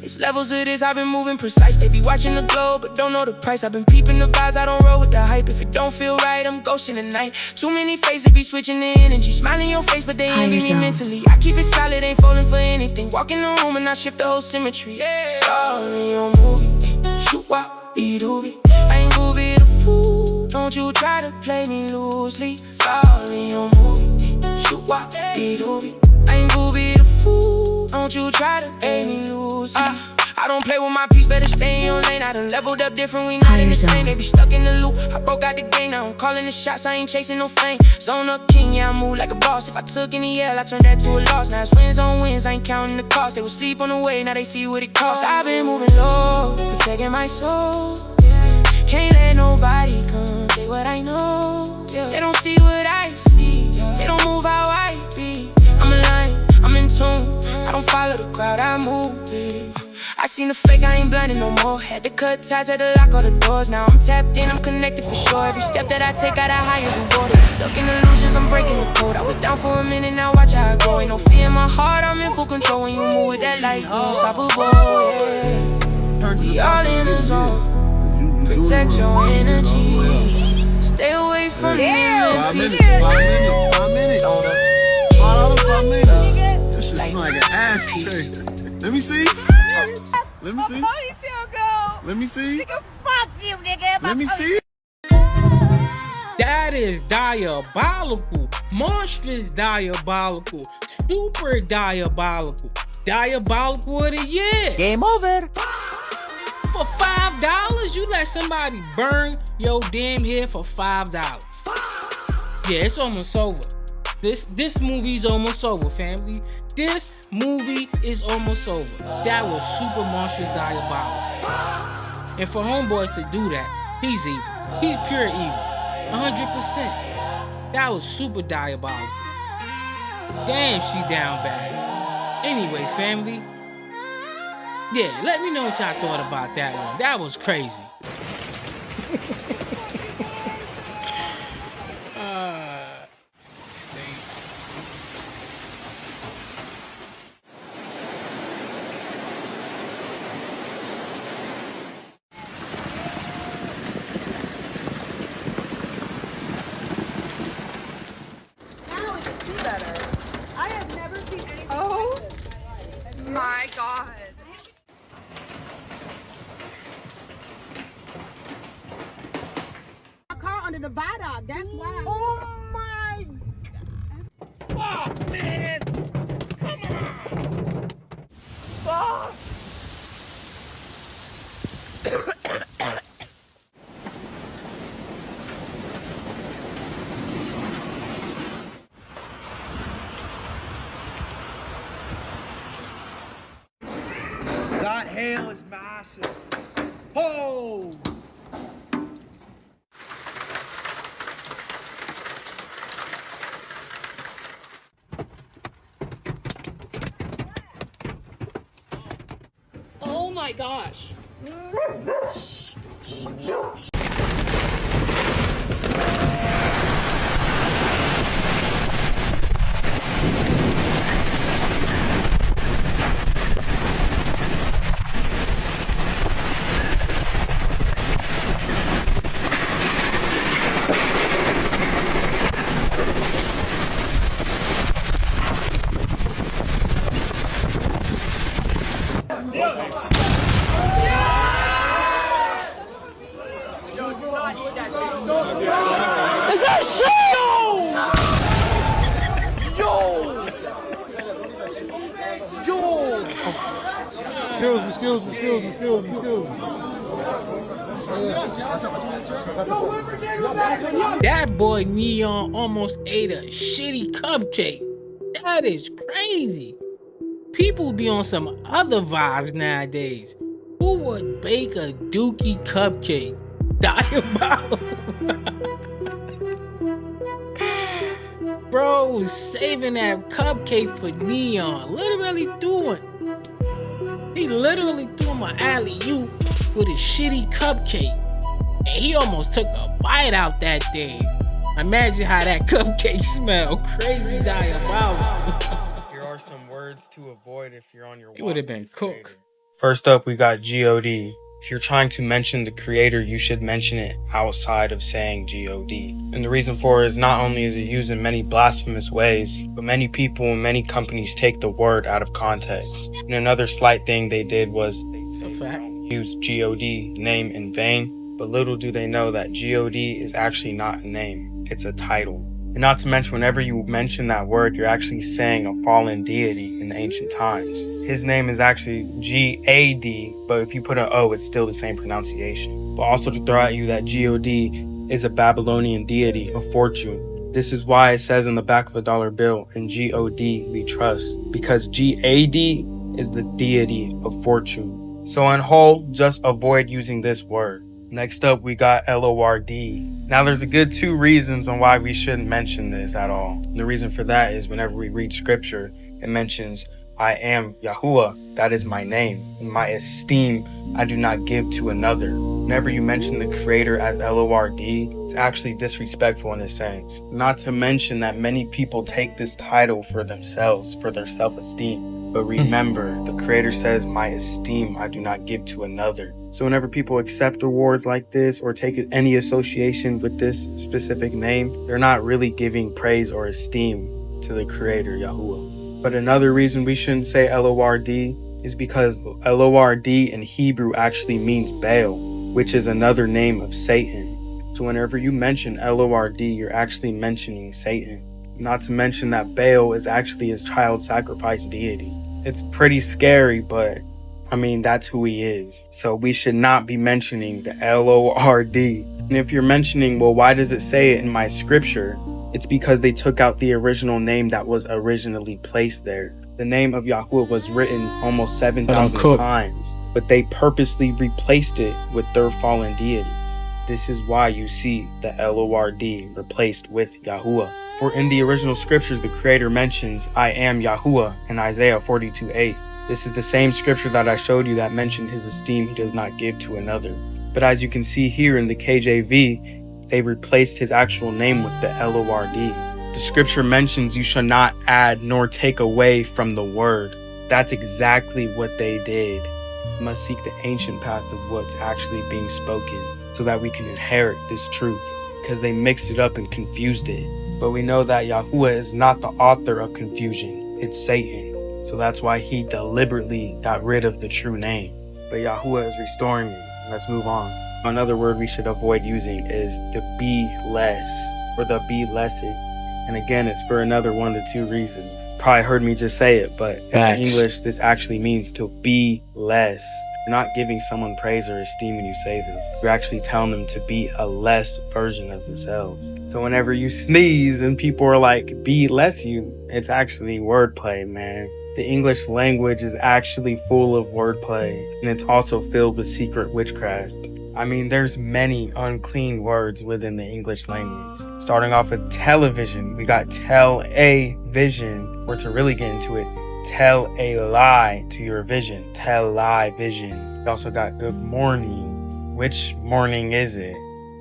It's levels of this, I've been moving precise. They be watching the globe, but don't know the price. I've been peeping the vibes, I don't roll with the hype. If it don't feel right, I'm ghosting at night. Too many faces be switching the energy. Smiling your face, but they envy me mentally. I keep it solid, ain't falling for anything. Walk in the room and I shift the whole symmetry. It's all in your movie. Shoot wop, be doobie. I ain't gonna be the fool. Don't you try to play me loosely. It's all in your movie. Shoot wop, be doobie. I ain't gonna be the fool. Don't you try to play me loosely. I don't play with my peace, better stay in your lane. I done leveled up different, we not in the same. They be stuck in the loop, I broke out the game. Now I'm calling the shots, I ain't chasing no fame. Zone up king, yeah, I move like a boss. If I took any L, I turned that to a loss. Now it's wins on wins, I ain't counting the cost. They would sleep on the way, now they see what it costs. I've been moving low, protecting my soul. Can't let nobody come take what I know. They don't see what I see, they don't move how I be. I'm aligned, I'm in tune, I don't follow the crowd, I move it. I seen the fake, I ain't blinded no more. Had to cut ties, had to lock all the doors. Now I'm tapped in, I'm connected for sure. Every step that I take, got a higher reward. Stuck in illusions, I'm breaking the code. I was down for a minute, now watch how I go. Ain't no fear in my heart, I'm in full control. When you move with that light, unstoppable, yeah. We all in the zone, protect your energy. Stay away from the enemy. 5 minutes. This shit smell like an ashtray. Let me see. Let me see. Let me see. Nigga, fuck you, nigga. Let me see. That is diabolical. Monstrous diabolical. Super diabolical. Diabolical of the year. Game over. For $5, you let somebody burn your damn hair for $5. Yeah, it's almost over. This movie's almost over, family. This movie is almost over. That was super monstrous diabolical. And for homeboy to do that, he's evil. He's pure evil. 100%. That was super diabolical. Damn, she down bad. Anyway, family. Yeah, let me know what y'all thought about that one. That was crazy. My God. A car under the viaduct, that's why. Oh my God. Fuck, man. Come on. Fuck. That hail is massive. Oh! Oh my gosh. Is that shit? Yo! Excuse me. That boy Neon almost ate a shitty cupcake. That is crazy. People be on some other vibes nowadays. Who would bake a dookie cupcake? Diabolical. Bro was saving that cupcake for Neon. He literally threw him an alley-oop with a shitty cupcake. And he almost took a bite out that thing. Imagine how that cupcake smelled. Crazy diabolical. Here are some words to avoid if you're on your He would have been cooked. First up, we got God. If you're trying to mention the creator, you should mention it outside of saying God. And the reason for it is not only is it used in many blasphemous ways, but many people and many companies take the word out of context. And another slight thing they did was they used God name in vain, but little do they know that God is actually not a name, it's a title. And not to mention, whenever you mention that word, you're actually saying a fallen deity in the ancient times. His name is actually G-A-D, but if you put an O, it's still the same pronunciation. But also to throw at you that G-O-D is a Babylonian deity of fortune. This is why it says in the back of a dollar bill, in G-O-D we trust, because G-A-D is the deity of fortune. So in whole, just avoid using this word. Next up, we got L-O-R-D. Now, there's a good 2 reasons on why we shouldn't mention this at all. And the reason for that is whenever we read scripture, it mentions, I am Yahuwah, that is my name, and my esteem I do not give to another. Whenever you mention the creator as L-O-R-D, it's actually disrespectful in a sense. Not to mention that many people take this title for themselves, for their self-esteem. But remember, the creator says, my esteem I do not give to another. So whenever people accept awards like this or take any association with this specific name, they're not really giving praise or esteem to the creator, Yahuwah. But another reason we shouldn't say L-O-R-D is because L-O-R-D in Hebrew actually means Baal, which is another name of Satan. So whenever you mention L-O-R-D, you're actually mentioning Satan. Not to mention that Baal is actually his child sacrifice deity. It's pretty scary, but I mean, that's who he is. So we should not be mentioning the L-O-R-D. And if you're mentioning, well, why does it say it in my scripture? It's because they took out the original name that was originally placed there. The name of Yahuwah was written almost 7,000 times, but they purposely replaced it with their fallen deities. This is why you see the L-O-R-D replaced with Yahuwah. For in the original scriptures, the creator mentions, I am Yahuwah in Isaiah 42:8. This is the same scripture that I showed you that mentioned his esteem he does not give to another. But as you can see here in the KJV, they replaced his actual name with the L-O-R-D. The scripture mentions you shall not add nor take away from the word. That's exactly what they did. We must seek the ancient path of what's actually being spoken so that we can inherit this truth, because they mixed it up and confused it. But we know that Yahuwah is not the author of confusion, it's Satan. So that's why he deliberately got rid of the true name. But Yahuwah is restoring it. Let's move on. Another word we should avoid using is the be less or the be lessed. And again, it's for another 1 to 2 reasons. Probably heard me just say it, but in English, this actually means to be less. You're not giving someone praise or esteem when you say this. You're actually telling them to be a less version of themselves. So whenever you sneeze and people are like, be less you, it's actually wordplay, man. The English language is actually full of wordplay, and it's also filled with secret witchcraft. I mean, there's many unclean words within the English language. Starting off with television, we got tell-a-vision, or to really get into it, tell a lie to your vision, tell-lie vision. We also got good morning, which morning is it?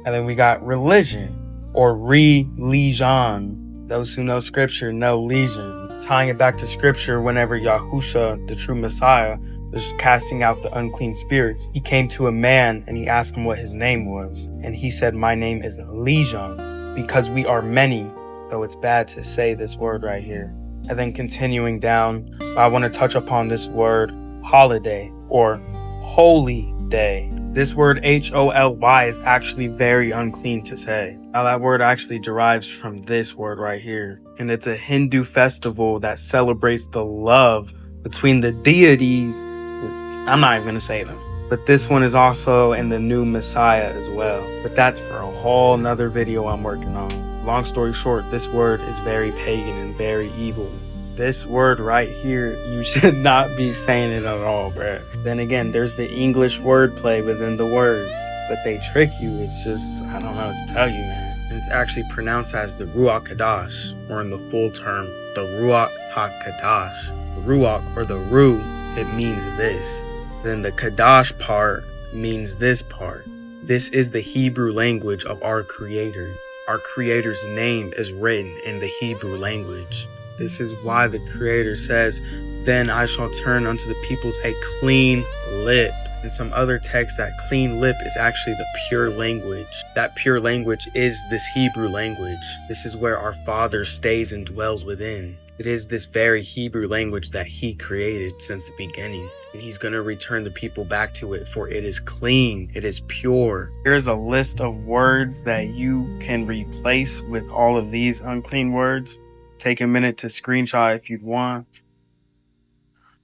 And then we got religion, or religion. Those who know scripture know legion. Tying it back to scripture, whenever Yahusha, the true Messiah, was casting out the unclean spirits, he came to a man and he asked him what his name was. And he said, my name is Legion, because we are many. So it's bad to say this word right here. And then continuing down, I want to touch upon this word holiday or holy day. This word H-O-L-Y is actually very unclean to say. Now that word actually derives from this word right here. And it's a Hindu festival that celebrates the love between the deities. I'm not even going to say them. But this one is also in the new Messiah as well. But that's for a whole nother video I'm working on. Long story short, this word is very pagan and very evil. This word right here, you should not be saying it at all, bruh. Then again, there's the English wordplay within the words, but they trick you. It's just, I don't know what to tell you, man. And it's actually pronounced as the Ruach Kadash, or in the full term, the Ruach HaKadash. The Ruach, or the Ru, it means this. Then the Kadash part means this part. This is the Hebrew language of our Creator. Our Creator's name is written in the Hebrew language. This is why the Creator says, "Then I shall turn unto the peoples a clean lip." In some other texts, that clean lip is actually the pure language. That pure language is this Hebrew language. This is where our Father stays and dwells within. It is this very Hebrew language that He created since the beginning. And He's going to return the people back to it, for it is clean, it is pure. Here's a list of words that you can replace with all of these unclean words. Take a minute to screenshot if you'd want.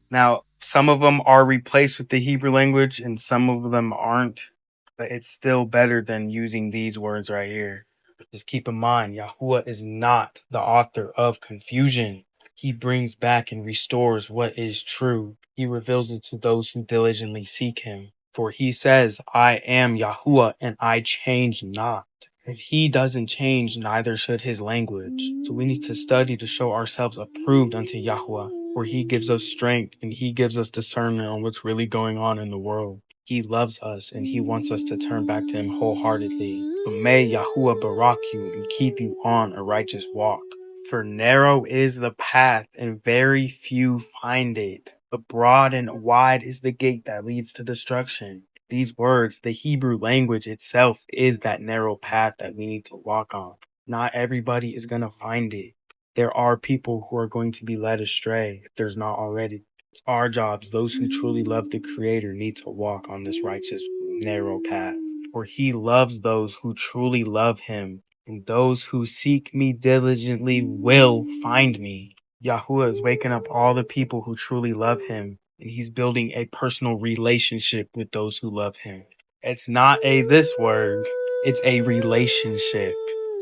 Now, some of them are replaced with the Hebrew language and some of them aren't, but it's still better than using these words right here. Just keep in mind, Yahuwah is not the author of confusion. He brings back and restores what is true. He reveals it to those who diligently seek Him. For He says, "I am Yahuwah and I change not." If He doesn't change, neither should His language. So we need to study to show ourselves approved unto Yahuwah. For He gives us strength and He gives us discernment on what's really going on in the world. He loves us and He wants us to turn back to Him wholeheartedly. But may Yahuwah barak you and keep you on a righteous walk. For narrow is the path and very few find it. But broad and wide is the gate that leads to destruction. These words, the Hebrew language itself, is that narrow path that we need to walk on. Not everybody is going to find it. There are people who are going to be led astray if there's not already. It's our jobs. Those who truly love the Creator need to walk on this righteous, narrow path. For He loves those who truly love Him, and those who seek me diligently will find me. Yahuwah is waking up all the people who truly love Him, and He's building a personal relationship with those who love Him. It's not a this word, it's a relationship.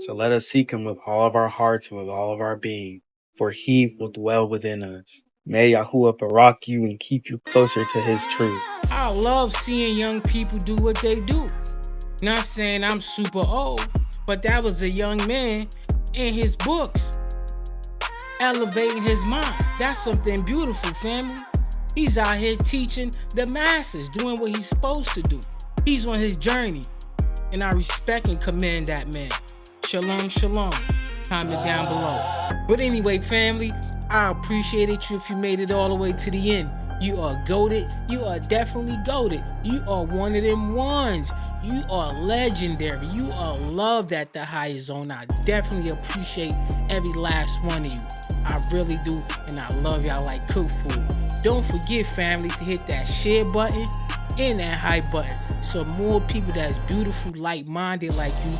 So let us seek Him with all of our hearts and with all of our being, for He will dwell within us. May Yahuwah barak you and keep you closer to His truth. I love seeing young people do what they do. Not saying I'm super old, but that was a young man in his books, elevating his mind. That's something beautiful, family. He's out here teaching the masses, doing what he's supposed to do. He's on his journey, and I respect and commend that man. Shalom, shalom. Comment down below. But anyway, family, I appreciated you if you made it all the way to the end. You are goated. You are definitely goated. You are one of them ones. You are legendary. You are loved at the highest zone. I definitely appreciate every last one of you. I really do, and I love y'all like cook food. Don't forget, family, to hit that share button and that hype button so more people that's beautiful, like-minded like you,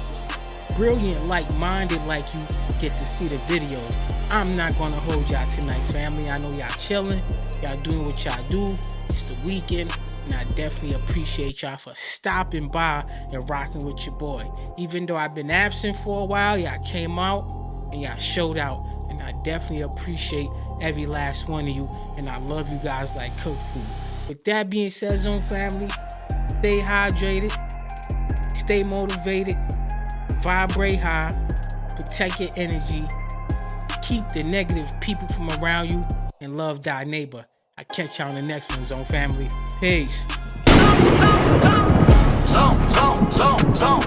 brilliant, like-minded like you, get to see the videos. I'm not gonna hold y'all tonight, family. I know y'all chilling, y'all doing what y'all do. It's the weekend, and I definitely appreciate y'all for stopping by and rocking with your boy. Even though I've been absent for a while, y'all came out and y'all showed out, and I definitely appreciate every last one of you, and I love you guys like cook food. With that being said, Zone family, stay hydrated, stay motivated, vibrate high, protect your energy, keep the negative people from around you, and love thy neighbor. I catch y'all on the next one, Zone family. Peace. Zone.